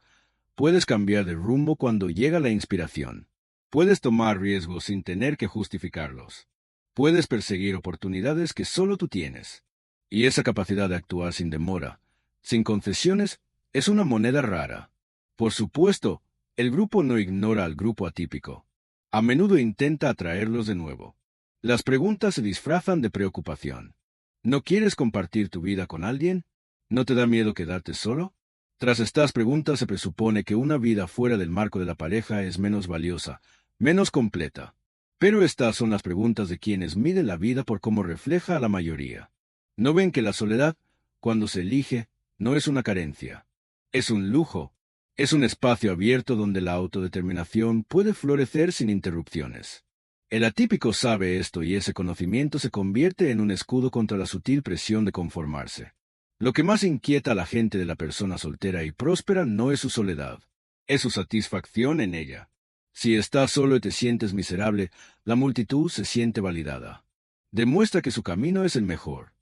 puedes cambiar de rumbo cuando llega la inspiración. Puedes tomar riesgos sin tener que justificarlos. Puedes perseguir oportunidades que solo tú tienes. Y esa capacidad de actuar sin demora, sin concesiones, es una moneda rara. Por supuesto, el grupo no ignora al grupo atípico. A menudo intenta atraerlos de nuevo. Las preguntas se disfrazan de preocupación. ¿No quieres compartir tu vida con alguien? ¿No te da miedo quedarte solo? Tras estas preguntas se presupone que una vida fuera del marco de la pareja es menos valiosa, menos completa. Pero estas son las preguntas de quienes miden la vida por cómo refleja a la mayoría. No ven que la soledad, cuando se elige, no es una carencia. Es un lujo. Es un espacio abierto donde la autodeterminación puede florecer sin interrupciones. El atípico sabe esto y ese conocimiento se convierte en un escudo contra la sutil presión de conformarse. Lo que más inquieta a la gente de la persona soltera y próspera no es su soledad, es su satisfacción en ella. Si estás solo y te sientes miserable, la multitud se siente validada. Demuestra que su camino es el mejor.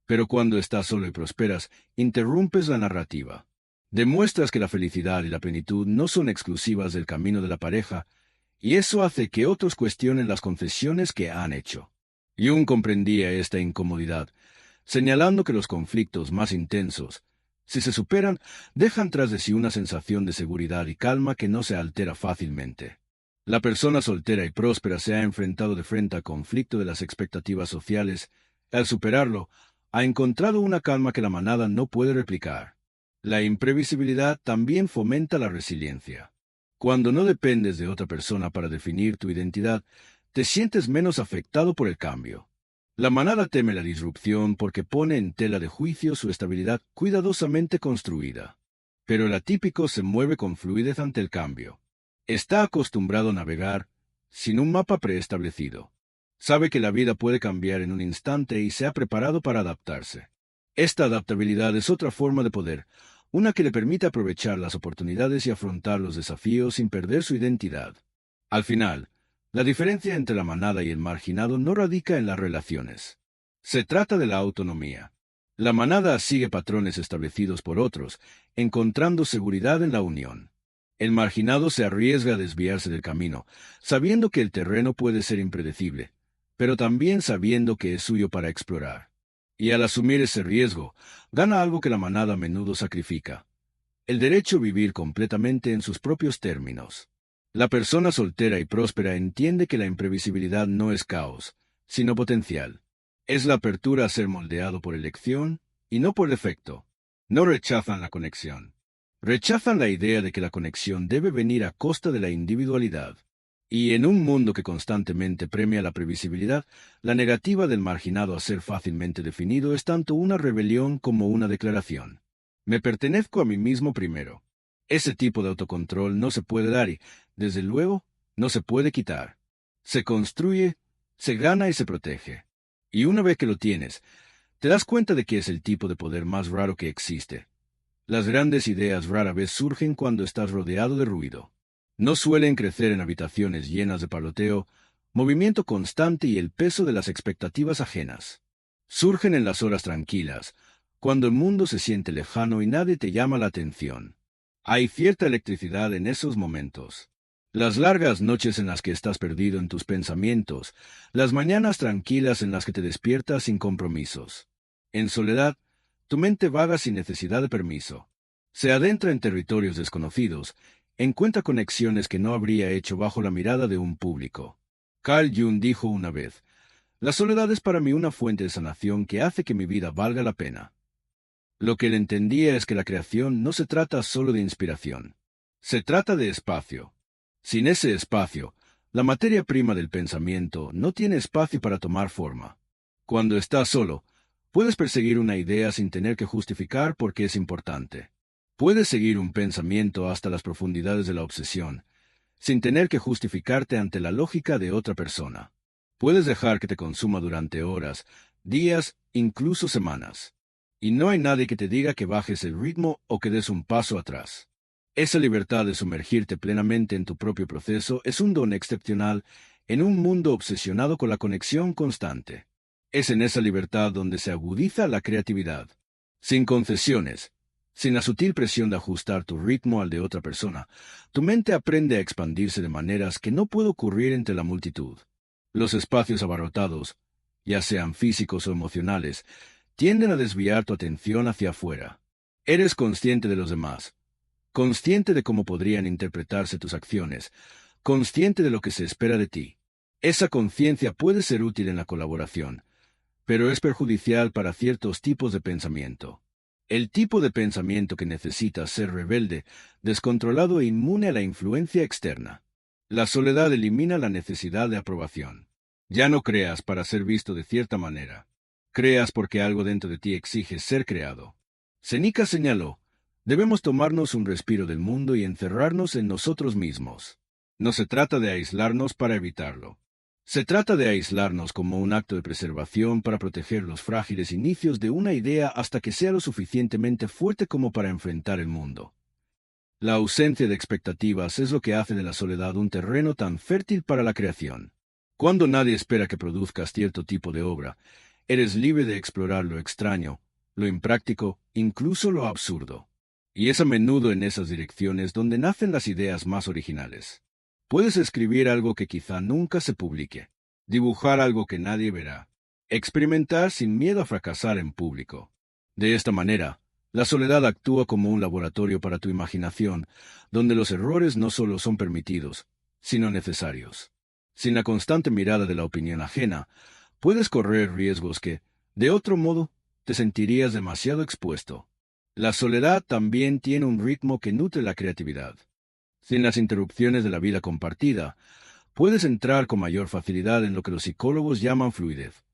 Pero cuando estás solo y prosperas, interrumpes la narrativa. Demuestras que la felicidad y la plenitud no son exclusivas del camino de la pareja, y eso hace que otros cuestionen las concesiones que han hecho. Jung comprendía esta incomodidad. señalando que los conflictos más intensos, si se superan, dejan tras de sí una sensación de seguridad y calma que no se altera fácilmente. La persona soltera y próspera se ha enfrentado de frente al conflicto de las expectativas sociales. Al superarlo, ha encontrado una calma que la manada no puede replicar. La imprevisibilidad también fomenta la resiliencia. Cuando no dependes de otra persona para definir tu identidad, te sientes menos afectado por el cambio. La manada teme la disrupción porque pone en tela de juicio su estabilidad cuidadosamente construida. Pero el atípico se mueve con fluidez ante el cambio. Está acostumbrado a navegar sin un mapa preestablecido. Sabe que la vida puede cambiar en un instante y se ha preparado para adaptarse. Esta adaptabilidad es otra forma de poder, una que le permite aprovechar las oportunidades y afrontar los desafíos sin perder su identidad. Al final, la diferencia entre la manada y el marginado no radica en las relaciones. Se trata de la autonomía. La manada sigue patrones establecidos por otros, encontrando seguridad en la unión. El marginado se arriesga a desviarse del camino, sabiendo que el terreno puede ser impredecible, pero también sabiendo que es suyo para explorar. Y al asumir ese riesgo, gana algo que la manada a menudo sacrifica: el derecho a vivir completamente en sus propios términos. La persona soltera y próspera entiende que la imprevisibilidad no es caos, sino potencial. Es la apertura a ser moldeado por elección y no por defecto. No rechazan la conexión. Rechazan la idea de que la conexión debe venir a costa de la individualidad. Y en un mundo que constantemente premia la previsibilidad, la negativa del marginado a ser fácilmente definido es tanto una rebelión como una declaración. Me pertenezco a mí mismo primero. Ese tipo de autocontrol no se puede dar y, desde luego, no se puede quitar. Se construye, se gana y se protege. Y una vez que lo tienes, te das cuenta de que es el tipo de poder más raro que existe. Las grandes ideas rara vez surgen cuando estás rodeado de ruido. No suelen crecer en habitaciones llenas de parloteo, movimiento constante y el peso de las expectativas ajenas. Surgen en las horas tranquilas, cuando el mundo se siente lejano y nadie te llama la atención. Hay cierta electricidad en esos momentos. Las largas noches en las que estás perdido en tus pensamientos, las mañanas tranquilas en las que te despiertas sin compromisos. En soledad, tu mente vaga sin necesidad de permiso. Se adentra en territorios desconocidos, encuentra conexiones que no habría hecho bajo la mirada de un público. Carl Jung dijo una vez: la soledad es para mí una fuente de sanación que hace que mi vida valga la pena. Lo que él entendía es que la creación no se trata solo de inspiración. Se trata de espacio. Sin ese espacio, la materia prima del pensamiento no tiene espacio para tomar forma. Cuando estás solo, puedes perseguir una idea sin tener que justificar por qué es importante. Puedes seguir un pensamiento hasta las profundidades de la obsesión, sin tener que justificarte ante la lógica de otra persona. Puedes dejar que te consuma durante horas, días, incluso semanas. Y no hay nadie que te diga que bajes el ritmo o que des un paso atrás. Esa libertad de sumergirte plenamente en tu propio proceso es un don excepcional en un mundo obsesionado con la conexión constante. Es en esa libertad donde se agudiza la creatividad. Sin concesiones, sin la sutil presión de ajustar tu ritmo al de otra persona, tu mente aprende a expandirse de maneras que no puede ocurrir entre la multitud. Los espacios abarrotados, ya sean físicos o emocionales, tienden a desviar tu atención hacia afuera. Eres consciente de los demás, consciente de cómo podrían interpretarse tus acciones, consciente de lo que se espera de ti. Esa conciencia puede ser útil en la colaboración, pero es perjudicial para ciertos tipos de pensamiento. El tipo de pensamiento que necesita ser rebelde, descontrolado e inmune a la influencia externa. La soledad elimina la necesidad de aprobación. Ya no creas para ser visto de cierta manera. Creas porque algo dentro de ti exige ser creado. Seneca señaló: debemos tomarnos un respiro del mundo y encerrarnos en nosotros mismos. No se trata de aislarnos para evitarlo. Se trata de aislarnos como un acto de preservación para proteger los frágiles inicios de una idea hasta que sea lo suficientemente fuerte como para enfrentar el mundo. La ausencia de expectativas es lo que hace de la soledad un terreno tan fértil para la creación. Cuando nadie espera que produzcas cierto tipo de obra, eres libre de explorar lo extraño, lo impráctico, incluso lo absurdo. Y es a menudo en esas direcciones donde nacen las ideas más originales. Puedes escribir algo que quizá nunca se publique, dibujar algo que nadie verá, Experimentar sin miedo a fracasar en público. De esta manera, la soledad actúa como un laboratorio para tu imaginación, donde los errores no solo son permitidos, sino necesarios. Sin la constante mirada de la opinión ajena, puedes correr riesgos que, de otro modo, te sentirías demasiado expuesto. La soledad también tiene un ritmo que nutre la creatividad. Sin las interrupciones de la vida compartida, puedes entrar con mayor facilidad en lo que los psicólogos llaman fluidez,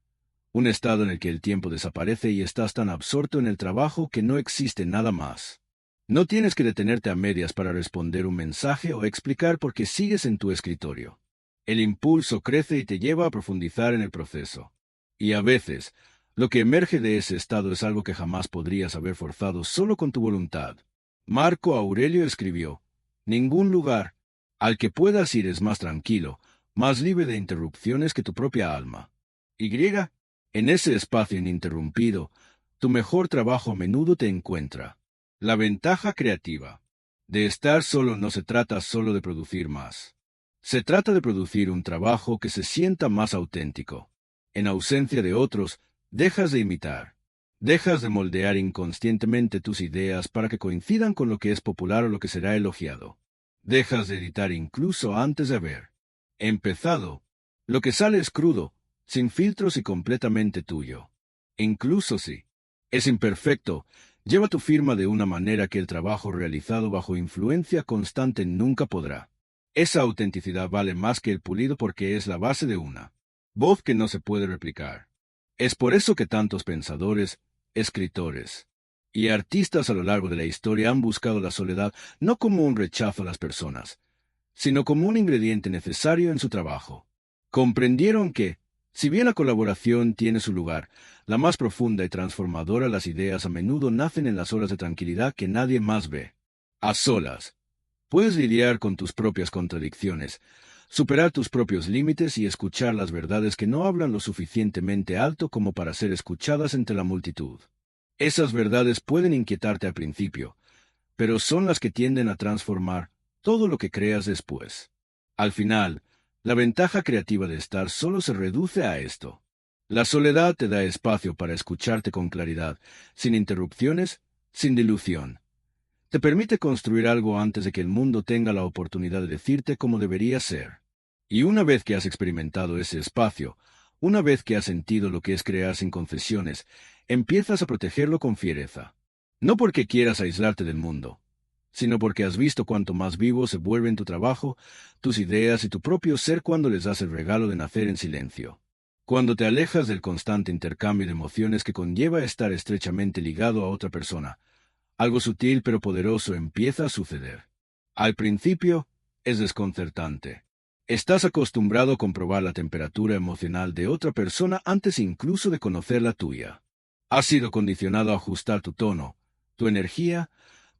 un estado en el que el tiempo desaparece y estás tan absorto en el trabajo que no existe nada más. No tienes que detenerte a medias para responder un mensaje o explicar por qué sigues en tu escritorio. El impulso crece y te lleva a profundizar en el proceso. Y a veces, lo que emerge de ese estado es algo que jamás podrías haber forzado solo con tu voluntad. Marco Aurelio escribió: "Ningún lugar al que puedas ir es más tranquilo, más libre de interrupciones que tu propia alma". Y, en ese espacio ininterrumpido, tu mejor trabajo a menudo te encuentra. La ventaja creativa. De estar solo no se trata solo de producir más. Se trata de producir un trabajo que se sienta más auténtico. En ausencia de otros, dejas de imitar. Dejas de moldear inconscientemente tus ideas para que coincidan con lo que es popular o lo que será elogiado. Dejas de editar incluso antes de haber empezado. Lo que sale es crudo, sin filtros y completamente tuyo. Incluso si es imperfecto, lleva tu firma de una manera que el trabajo realizado bajo influencia constante nunca podrá. Esa autenticidad vale más que el pulido porque es la base de una voz que no se puede replicar. Es por eso que tantos pensadores, escritores y artistas a lo largo de la historia han buscado la soledad no como un rechazo a las personas, sino como un ingrediente necesario en su trabajo. Comprendieron que, si bien la colaboración tiene su lugar, la más profunda y transformadora las ideas a menudo nacen en las horas de tranquilidad que nadie más ve. A solas, puedes lidiar con tus propias contradicciones, superar tus propios límites y escuchar las verdades que no hablan lo suficientemente alto como para ser escuchadas entre la multitud. Esas verdades pueden inquietarte al principio, pero son las que tienden a transformar todo lo que creas después. Al final, la ventaja creativa de estar solo se reduce a esto. La soledad te da espacio para escucharte con claridad, sin interrupciones, sin dilución. Te permite construir algo antes de que el mundo tenga la oportunidad de decirte cómo debería ser. Y una vez que has experimentado ese espacio, una vez que has sentido lo que es crear sin concesiones, empiezas a protegerlo con fiereza. No porque quieras aislarte del mundo, sino porque has visto cuánto más vivo se vuelven tu trabajo, tus ideas y tu propio ser cuando les das el regalo de nacer en silencio. Cuando te alejas del constante intercambio de emociones que conlleva estar estrechamente ligado a otra persona, algo sutil pero poderoso empieza a suceder. Al principio, es desconcertante. Estás acostumbrado a comprobar la temperatura emocional de otra persona antes incluso de conocer la tuya. Has sido condicionado a ajustar tu tono, tu energía,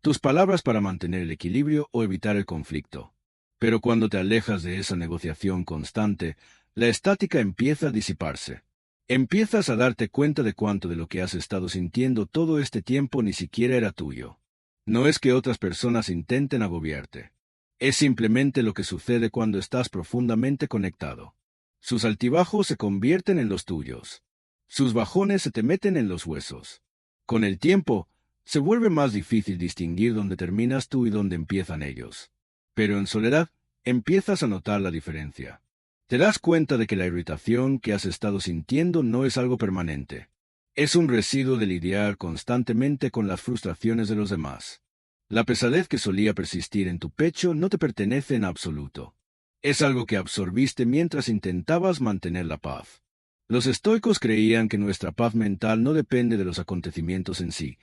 tus palabras para mantener el equilibrio o evitar el conflicto. Pero cuando te alejas de esa negociación constante, la estática empieza a disiparse. Empiezas a darte cuenta de cuánto de lo que has estado sintiendo todo este tiempo ni siquiera era tuyo. No es que otras personas intenten agobiarte. Es simplemente lo que sucede cuando estás profundamente conectado. Sus altibajos se convierten en los tuyos. Sus bajones se te meten en los huesos. Con el tiempo, se vuelve más difícil distinguir dónde terminas tú y dónde empiezan ellos. Pero en soledad, empiezas a notar la diferencia. Te das cuenta de que la irritación que has estado sintiendo no es algo permanente. Es un residuo de lidiar constantemente con las frustraciones de los demás. La pesadez que solía persistir en tu pecho no te pertenece en absoluto. Es algo que absorbiste mientras intentabas mantener la paz. Los estoicos creían que nuestra paz mental no depende de los acontecimientos en sí,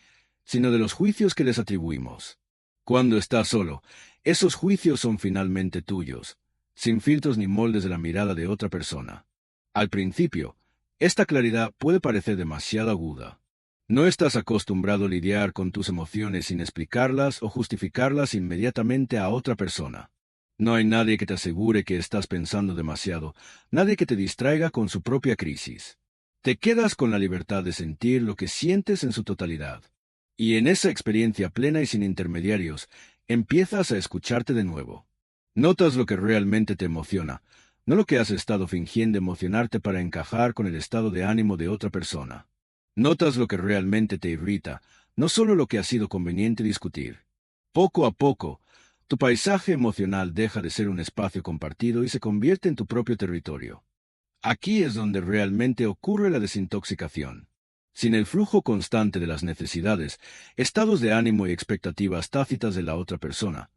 sino de los juicios que les atribuimos. Cuando estás solo, esos juicios son finalmente tuyos, sin filtros ni moldes de la mirada de otra persona. Al principio, esta claridad puede parecer demasiado aguda. No estás acostumbrado a lidiar con tus emociones sin explicarlas o justificarlas inmediatamente a otra persona. No hay nadie que te asegure que estás pensando demasiado, nadie que te distraiga con su propia crisis. Te quedas con la libertad de sentir lo que sientes en su totalidad. Y en esa experiencia plena y sin intermediarios, empiezas a escucharte de nuevo. Notas lo que realmente te emociona, no lo que has estado fingiendo emocionarte para encajar con el estado de ánimo de otra persona. Notas lo que realmente te irrita, no solo lo que ha sido conveniente discutir. Poco a poco, tu paisaje emocional deja de ser un espacio compartido y se convierte en tu propio territorio. Aquí es donde realmente ocurre la desintoxicación. Sin el flujo constante de las necesidades, estados de ánimo y expectativas tácitas de la otra persona,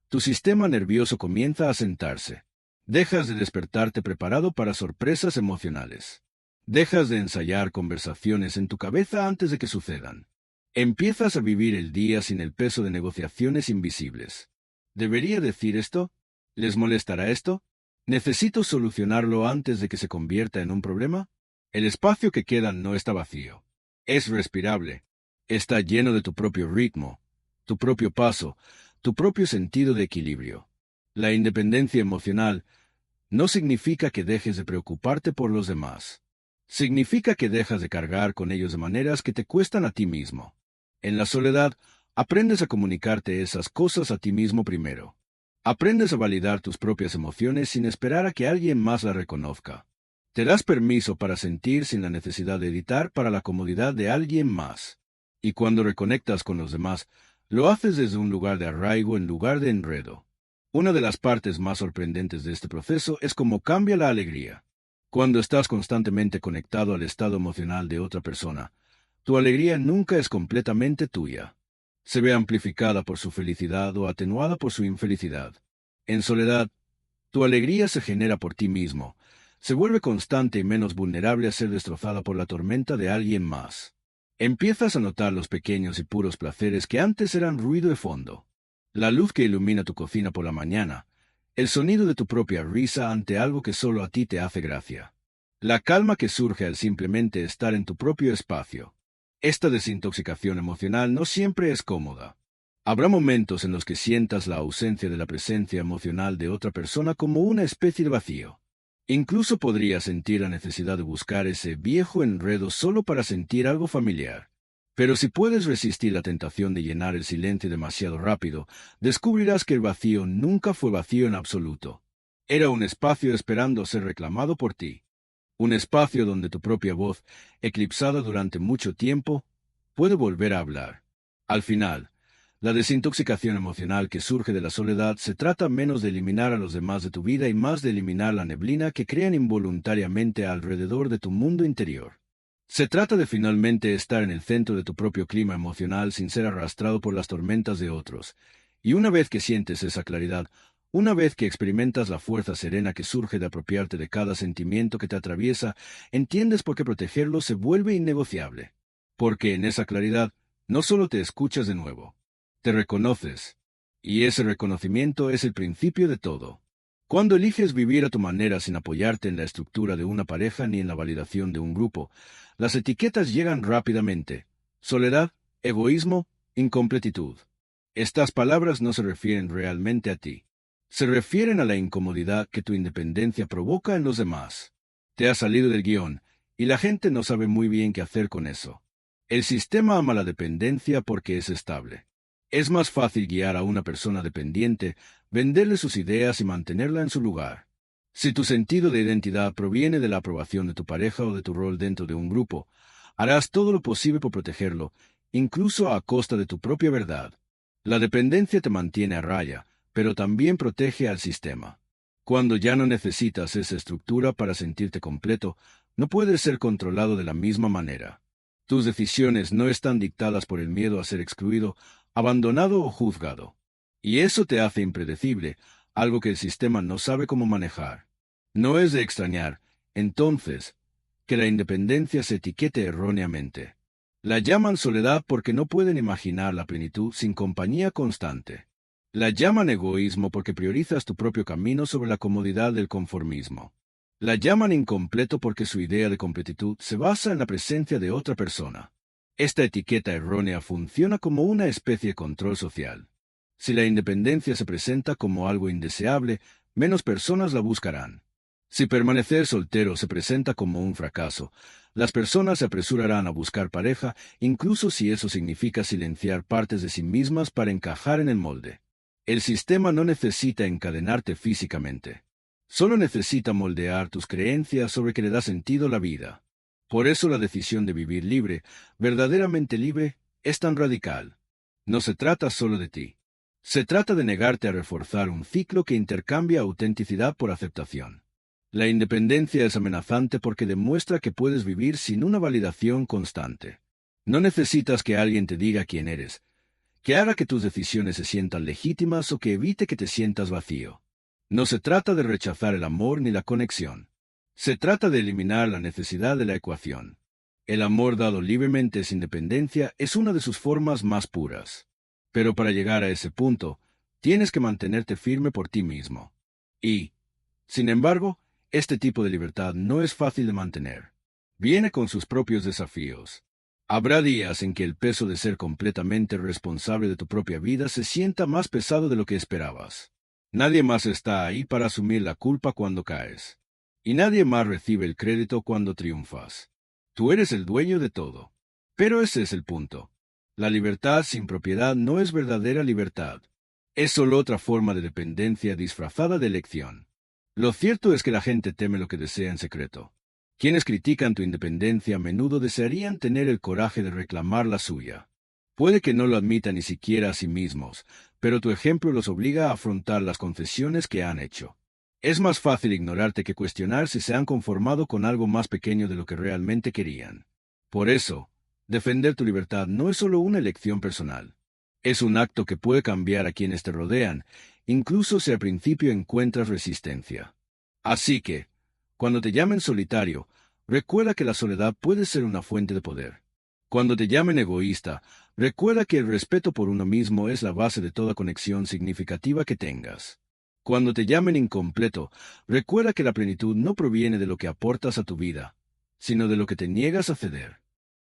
tu sistema nervioso comienza a sentarse. Dejas de despertarte preparado para sorpresas emocionales. Dejas de ensayar conversaciones en tu cabeza antes de que sucedan. Empiezas a vivir el día sin el peso de negociaciones invisibles. ¿Debería decir esto? ¿Les molestará esto? ¿Necesito solucionarlo antes de que se convierta en un problema? El espacio que queda no está vacío. Es respirable. Está lleno de tu propio ritmo, tu propio paso, tu propio sentido de equilibrio. La independencia emocional no significa que dejes de preocuparte por los demás. Significa que dejas de cargar con ellos de maneras que te cuestan a ti mismo. En la soledad, aprendes a comunicarte esas cosas a ti mismo primero. Aprendes a validar tus propias emociones sin esperar a que alguien más las reconozca. Te das permiso para sentir sin la necesidad de editar para la comodidad de alguien más. Y cuando reconectas con los demás, lo haces desde un lugar de arraigo en lugar de enredo. Una de las partes más sorprendentes de este proceso es cómo cambia la alegría. Cuando estás constantemente conectado al estado emocional de otra persona, tu alegría nunca es completamente tuya. Se ve amplificada por su felicidad o atenuada por su infelicidad. En soledad, tu alegría se genera por ti mismo, se vuelve constante y menos vulnerable a ser destrozada por la tormenta de alguien más. Empiezas a notar los pequeños y puros placeres que antes eran ruido de fondo. La luz que ilumina tu cocina por la mañana, el sonido de tu propia risa ante algo que solo a ti te hace gracia. La calma que surge al simplemente estar en tu propio espacio. Esta desintoxicación emocional no siempre es cómoda. Habrá momentos en los que sientas la ausencia de la presencia emocional de otra persona como una especie de vacío. Incluso podrías sentir la necesidad de buscar ese viejo enredo solo para sentir algo familiar. Pero si puedes resistir la tentación de llenar el silencio demasiado rápido, descubrirás que el vacío nunca fue vacío en absoluto. Era un espacio esperando ser reclamado por ti. Un espacio donde tu propia voz, eclipsada durante mucho tiempo, puede volver a hablar. Al final, la desintoxicación emocional que surge de la soledad se trata menos de eliminar a los demás de tu vida y más de eliminar la neblina que crean involuntariamente alrededor de tu mundo interior. Se trata de finalmente estar en el centro de tu propio clima emocional sin ser arrastrado por las tormentas de otros. Y una vez que sientes esa claridad, una vez que experimentas la fuerza serena que surge de apropiarte de cada sentimiento que te atraviesa, entiendes por qué protegerlo se vuelve innegociable. Porque en esa claridad no solo te escuchas de nuevo, te reconoces. Y ese reconocimiento es el principio de todo. Cuando eliges vivir a tu manera sin apoyarte en la estructura de una pareja ni en la validación de un grupo, las etiquetas llegan rápidamente. Soledad, egoísmo, incompletitud. Estas palabras no se refieren realmente a ti. Se refieren a la incomodidad que tu independencia provoca en los demás. Te has salido del guión, y la gente no sabe muy bien qué hacer con eso. El sistema ama la dependencia porque es estable. Es más fácil guiar a una persona dependiente, venderle sus ideas y mantenerla en su lugar. Si tu sentido de identidad proviene de la aprobación de tu pareja o de tu rol dentro de un grupo, harás todo lo posible por protegerlo, incluso a costa de tu propia verdad. La dependencia te mantiene a raya, pero también protege al sistema. Cuando ya no necesitas esa estructura para sentirte completo, no puedes ser controlado de la misma manera. Tus decisiones no están dictadas por el miedo a ser excluido, abandonado o juzgado. Y eso te hace impredecible, algo que el sistema no sabe cómo manejar. No es de extrañar, entonces, que la independencia se etiquete erróneamente. La llaman soledad porque no pueden imaginar la plenitud sin compañía constante. La llaman egoísmo porque priorizas tu propio camino sobre la comodidad del conformismo. La llaman incompleto porque su idea de completitud se basa en la presencia de otra persona. Esta etiqueta errónea funciona como una especie de control social. Si la independencia se presenta como algo indeseable, menos personas la buscarán. Si permanecer soltero se presenta como un fracaso, las personas se apresurarán a buscar pareja, incluso si eso significa silenciar partes de sí mismas para encajar en el molde. El sistema no necesita encadenarte físicamente. Solo necesita moldear tus creencias sobre que le da sentido a la vida. Por eso la decisión de vivir libre, verdaderamente libre, es tan radical. No se trata solo de ti. Se trata de negarte a reforzar un ciclo que intercambia autenticidad por aceptación. La independencia es amenazante porque demuestra que puedes vivir sin una validación constante. No necesitas que alguien te diga quién eres, que haga que tus decisiones se sientan legítimas o que evite que te sientas vacío. No se trata de rechazar el amor ni la conexión. Se trata de eliminar la necesidad de la ecuación. El amor dado libremente sin dependencia es una de sus formas más puras. Pero para llegar a ese punto, tienes que mantenerte firme por ti mismo. Y, sin embargo, este tipo de libertad no es fácil de mantener. Viene con sus propios desafíos. Habrá días en que el peso de ser completamente responsable de tu propia vida se sienta más pesado de lo que esperabas. Nadie más está ahí para asumir la culpa cuando caes. Y nadie más recibe el crédito cuando triunfas. Tú eres el dueño de todo. Pero ese es el punto. La libertad sin propiedad no es verdadera libertad. Es solo otra forma de dependencia disfrazada de elección. Lo cierto es que la gente teme lo que desea en secreto. Quienes critican tu independencia a menudo desearían tener el coraje de reclamar la suya. Puede que no lo admitan ni siquiera a sí mismos, pero tu ejemplo los obliga a afrontar las concesiones que han hecho. Es más fácil ignorarte que cuestionar si se han conformado con algo más pequeño de lo que realmente querían. Por eso, defender tu libertad no es solo una elección personal. Es un acto que puede cambiar a quienes te rodean, incluso si al principio encuentras resistencia. Así que, cuando te llamen solitario, recuerda que la soledad puede ser una fuente de poder. Cuando te llamen egoísta, recuerda que el respeto por uno mismo es la base de toda conexión significativa que tengas. Cuando te llamen incompleto, recuerda que la plenitud no proviene de lo que aportas a tu vida, sino de lo que te niegas a ceder.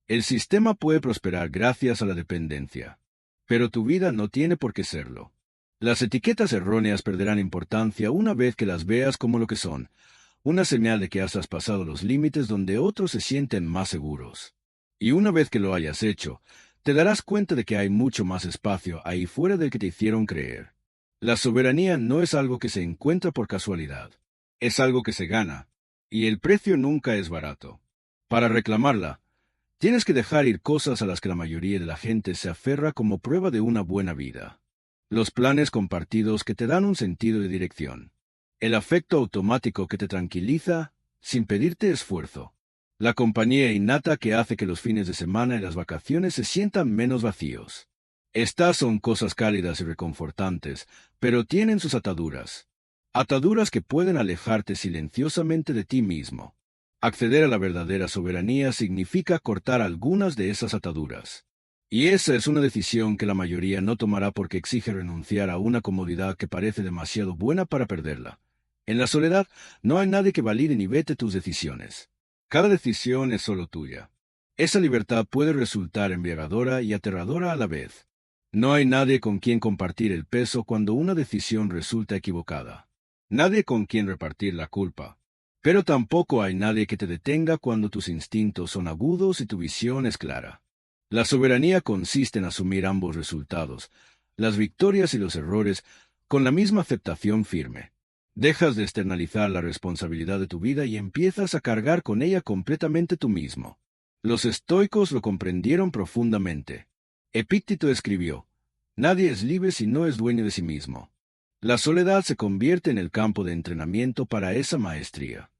El sistema puede prosperar gracias a la dependencia, pero tu vida no tiene por qué serlo. Las etiquetas erróneas perderán importancia una vez que las veas como lo que son, una señal de que has traspasado los límites donde otros se sienten más seguros. Y una vez que lo hayas hecho, te darás cuenta de que hay mucho más espacio ahí fuera del que te hicieron creer. La soberanía no es algo que se encuentra por casualidad. Es algo que se gana, y el precio nunca es barato. Para reclamarla, tienes que dejar ir cosas a las que la mayoría de la gente se aferra como prueba de una buena vida. Los planes compartidos que te dan un sentido de dirección. El afecto automático que te tranquiliza sin pedirte esfuerzo. La compañía innata que hace que los fines de semana y las vacaciones se sientan menos vacíos. Estas son cosas cálidas y reconfortantes, pero tienen sus ataduras. Ataduras que pueden alejarte silenciosamente de ti mismo. Acceder a la verdadera soberanía significa cortar algunas de esas ataduras. Y esa es una decisión que la mayoría no tomará porque exige renunciar a una comodidad que parece demasiado buena para perderla. En la soledad, no hay nadie que valide ni vete tus decisiones. Cada decisión es solo tuya. Esa libertad puede resultar embriagadora y aterradora a la vez. No hay nadie con quien compartir el peso cuando una decisión resulta equivocada. Nadie con quien repartir la culpa. Pero tampoco hay nadie que te detenga cuando tus instintos son agudos y tu visión es clara. La soberanía consiste en asumir ambos resultados, las victorias y los errores, con la misma aceptación firme. Dejas de externalizar la responsabilidad de tu vida y empiezas a cargar con ella completamente tú mismo. Los estoicos lo comprendieron profundamente. Epícteto escribió: «Nadie es libre si no es dueño de sí mismo». La soledad se convierte en el campo de entrenamiento para esa maestría.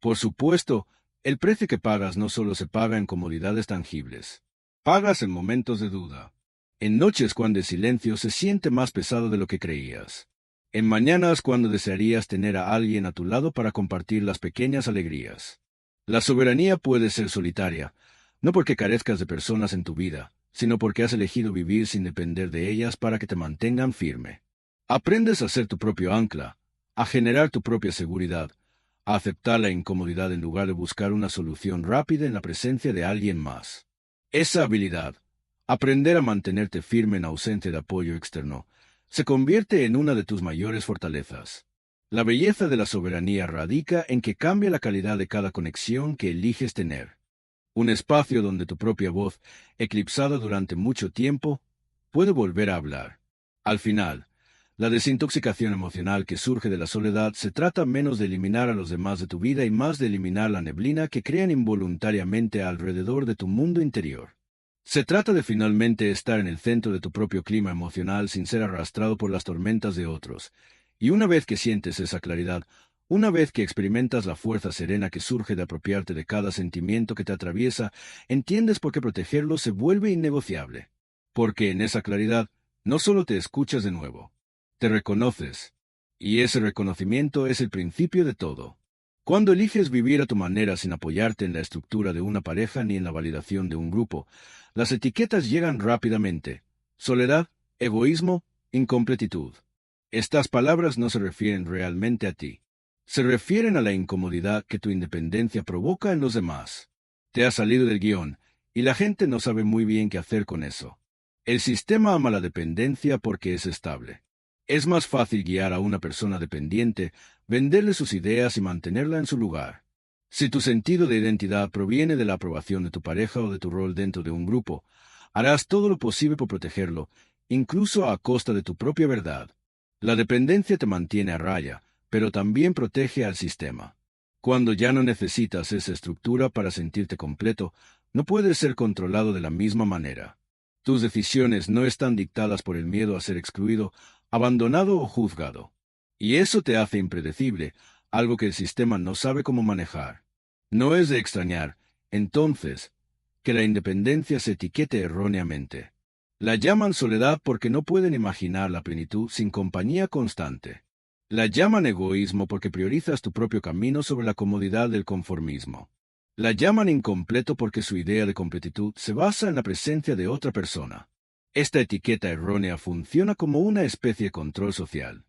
Por supuesto, el precio que pagas no solo se paga en comodidades tangibles. Pagas en momentos de duda. En noches cuando el silencio se siente más pesado de lo que creías. En mañanas cuando desearías tener a alguien a tu lado para compartir las pequeñas alegrías. La soberanía puede ser solitaria, no porque carezcas de personas en tu vida, sino porque has elegido vivir sin depender de ellas para que te mantengan firme. Aprendes a ser tu propio ancla, a generar tu propia seguridad, a aceptar la incomodidad en lugar de buscar una solución rápida en la presencia de alguien más. Esa habilidad, aprender a mantenerte firme en ausencia de apoyo externo, se convierte en una de tus mayores fortalezas. La belleza de la soberanía radica en que cambia la calidad de cada conexión que eliges tener. Un espacio donde tu propia voz, eclipsada durante mucho tiempo, puede volver a hablar. Al final, La desintoxicación emocional que surge de la soledad se trata menos de eliminar a los demás de tu vida y más de eliminar la neblina que crean involuntariamente alrededor de tu mundo interior. Se trata de finalmente estar en el centro de tu propio clima emocional sin ser arrastrado por las tormentas de otros. Y una vez que sientes esa claridad, una vez que experimentas la fuerza serena que surge de apropiarte de cada sentimiento que te atraviesa, entiendes por qué protegerlo se vuelve innegociable. Porque en esa claridad, no solo te escuchas de nuevo, te reconoces. Y ese reconocimiento es el principio de todo. Cuando eliges vivir a tu manera sin apoyarte en la estructura de una pareja ni en la validación de un grupo, las etiquetas llegan rápidamente. Soledad, egoísmo, incompletitud. Estas palabras no se refieren realmente a ti. Se refieren a la incomodidad que tu independencia provoca en los demás. Te has salido del guión, y la gente no sabe muy bien qué hacer con eso. El sistema ama la dependencia porque es estable. Es más fácil guiar a una persona dependiente, venderle sus ideas y mantenerla en su lugar. Si tu sentido de identidad proviene de la aprobación de tu pareja o de tu rol dentro de un grupo, harás todo lo posible por protegerlo, incluso a costa de tu propia verdad. La dependencia te mantiene a raya, pero también protege al sistema. Cuando ya no necesitas esa estructura para sentirte completo, no puedes ser controlado de la misma manera. Tus decisiones no están dictadas por el miedo a ser excluido, abandonado o juzgado. Y eso te hace impredecible, algo que el sistema no sabe cómo manejar. No es de extrañar, entonces, que la independencia se etiquete erróneamente. La llaman soledad porque no pueden imaginar la plenitud sin compañía constante. La llaman egoísmo porque priorizas tu propio camino sobre la comodidad del conformismo. La llaman incompleto porque su idea de completitud se basa en la presencia de otra persona. Esta etiqueta errónea funciona como una especie de control social.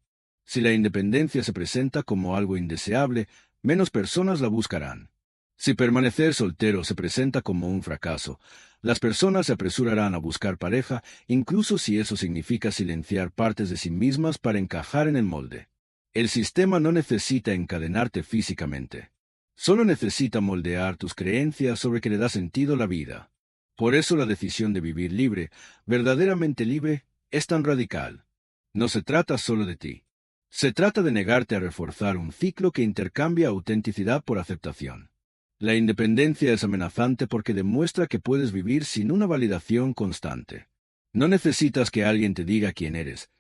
Si la independencia se presenta como algo indeseable, menos personas la buscarán. Si permanecer soltero se presenta como un fracaso, las personas se apresurarán a buscar pareja, incluso si eso significa silenciar partes de sí mismas para encajar en el molde. El sistema no necesita encadenarte físicamente. Solo necesita moldear tus creencias sobre que le da sentido a la vida. Por eso la decisión de vivir libre, verdaderamente libre, es tan radical. No se trata solo de ti. Se trata de negarte a reforzar un ciclo que intercambia autenticidad por aceptación. La independencia es amenazante porque demuestra que puedes vivir sin una validación constante. No necesitas que alguien te diga quién eres,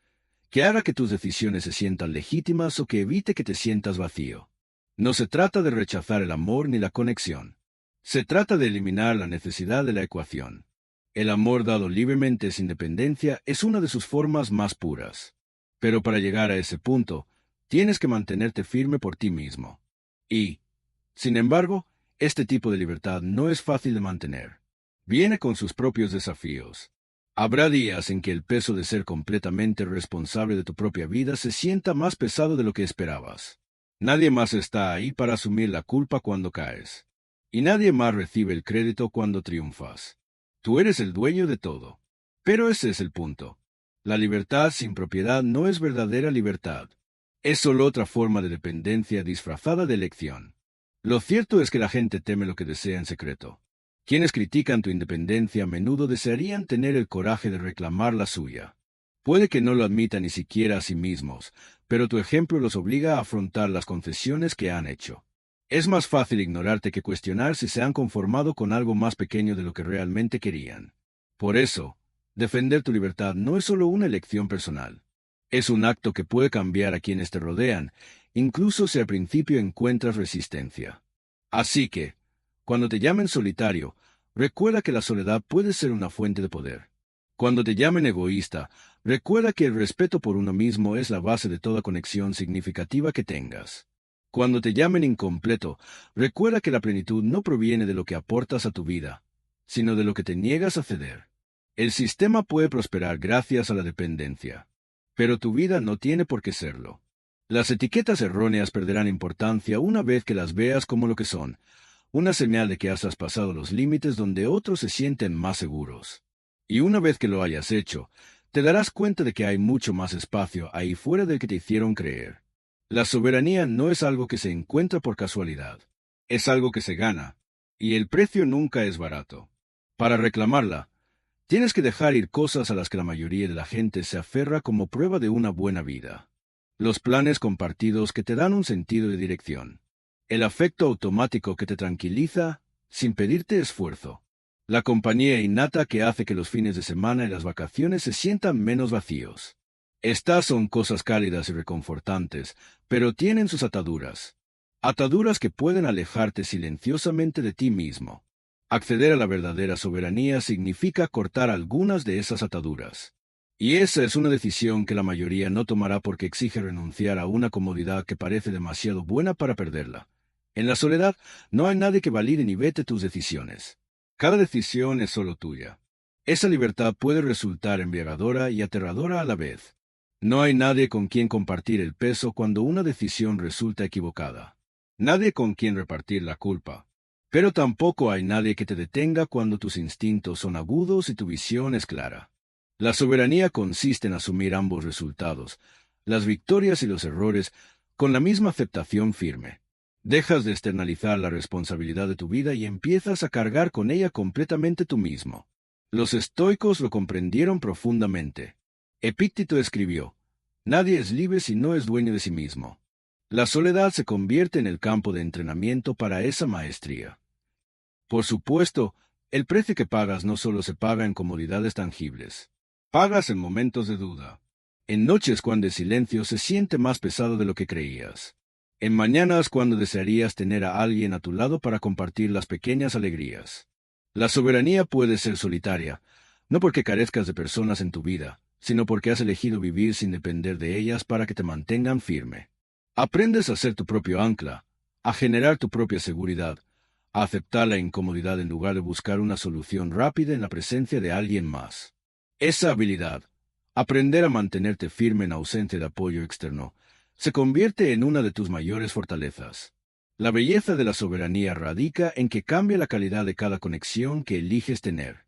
que haga que tus decisiones se sientan legítimas o que evite que te sientas vacío. No se trata de rechazar el amor ni la conexión. Se trata de eliminar la necesidad de la ecuación. El amor dado libremente sin dependencia es una de sus formas más puras. Pero para llegar a ese punto, tienes que mantenerte firme por ti mismo. Y, sin embargo, este tipo de libertad no es fácil de mantener. Viene con sus propios desafíos. Habrá días en que el peso de ser completamente responsable de tu propia vida se sienta más pesado de lo que esperabas. Nadie más está ahí para asumir la culpa cuando caes. Y nadie más recibe el crédito cuando triunfas. Tú eres el dueño de todo. Pero ese es el punto. La libertad sin propiedad no es verdadera libertad. Es solo otra forma de dependencia disfrazada de elección. Lo cierto es que la gente teme lo que desea en secreto. Quienes critican tu independencia a menudo desearían tener el coraje de reclamar la suya. Puede que no lo admitan ni siquiera a sí mismos, pero tu ejemplo los obliga a afrontar las concesiones que han hecho. Es más fácil ignorarte que cuestionar si se han conformado con algo más pequeño de lo que realmente querían. Por eso, defender tu libertad no es solo una elección personal. Es un acto que puede cambiar a quienes te rodean, incluso si al principio encuentras resistencia. Así que, cuando te llamen solitario, recuerda que la soledad puede ser una fuente de poder. Cuando te llamen egoísta, recuerda que el respeto por uno mismo es la base de toda conexión significativa que tengas. Cuando te llamen incompleto, recuerda que la plenitud no proviene de lo que aportas a tu vida, sino de lo que te niegas a ceder. El sistema puede prosperar gracias a la dependencia, pero tu vida no tiene por qué serlo. Las etiquetas erróneas perderán importancia una vez que las veas como lo que son, una señal de que has traspasado los límites donde otros se sienten más seguros. Y una vez que lo hayas hecho, te darás cuenta de que hay mucho más espacio ahí fuera del que te hicieron creer. La soberanía no es algo que se encuentra por casualidad. Es algo que se gana, y el precio nunca es barato. Para reclamarla, Tienes que dejar ir cosas a las que la mayoría de la gente se aferra como prueba de una buena vida. Los planes compartidos que te dan un sentido de dirección. El afecto automático que te tranquiliza sin pedirte esfuerzo. La compañía innata que hace que los fines de semana y las vacaciones se sientan menos vacíos. Estas son cosas cálidas y reconfortantes, pero tienen sus ataduras. Ataduras que pueden alejarte silenciosamente de ti mismo. Acceder a la verdadera soberanía significa cortar algunas de esas ataduras. Y esa es una decisión que la mayoría no tomará porque exige renunciar a una comodidad que parece demasiado buena para perderla. En la soledad no hay nadie que valide ni vete tus decisiones. Cada decisión es solo tuya. Esa libertad puede resultar embriagadora y aterradora a la vez. No hay nadie con quien compartir el peso cuando una decisión resulta equivocada. Nadie con quien repartir la culpa. Pero tampoco hay nadie que te detenga cuando tus instintos son agudos y tu visión es clara. La soberanía consiste en asumir ambos resultados, las victorias y los errores, con la misma aceptación firme. Dejas de externalizar la responsabilidad de tu vida y empiezas a cargar con ella completamente tú mismo. Los estoicos lo comprendieron profundamente. Epícteto escribió: «Nadie es libre si no es dueño de sí mismo». La soledad se convierte en el campo de entrenamiento para esa maestría. Por supuesto, el precio que pagas no solo se paga en comodidades tangibles. Pagas en momentos de duda. En noches cuando el silencio se siente más pesado de lo que creías. En mañanas cuando desearías tener a alguien a tu lado para compartir las pequeñas alegrías. La soberanía puede ser solitaria, no porque carezcas de personas en tu vida, sino porque has elegido vivir sin depender de ellas para que te mantengan firme. Aprendes a ser tu propio ancla, a generar tu propia seguridad, a aceptar la incomodidad en lugar de buscar una solución rápida en la presencia de alguien más. Esa habilidad, aprender a mantenerte firme en ausencia de apoyo externo, se convierte en una de tus mayores fortalezas. La belleza de la soberanía radica en que cambia la calidad de cada conexión que eliges tener.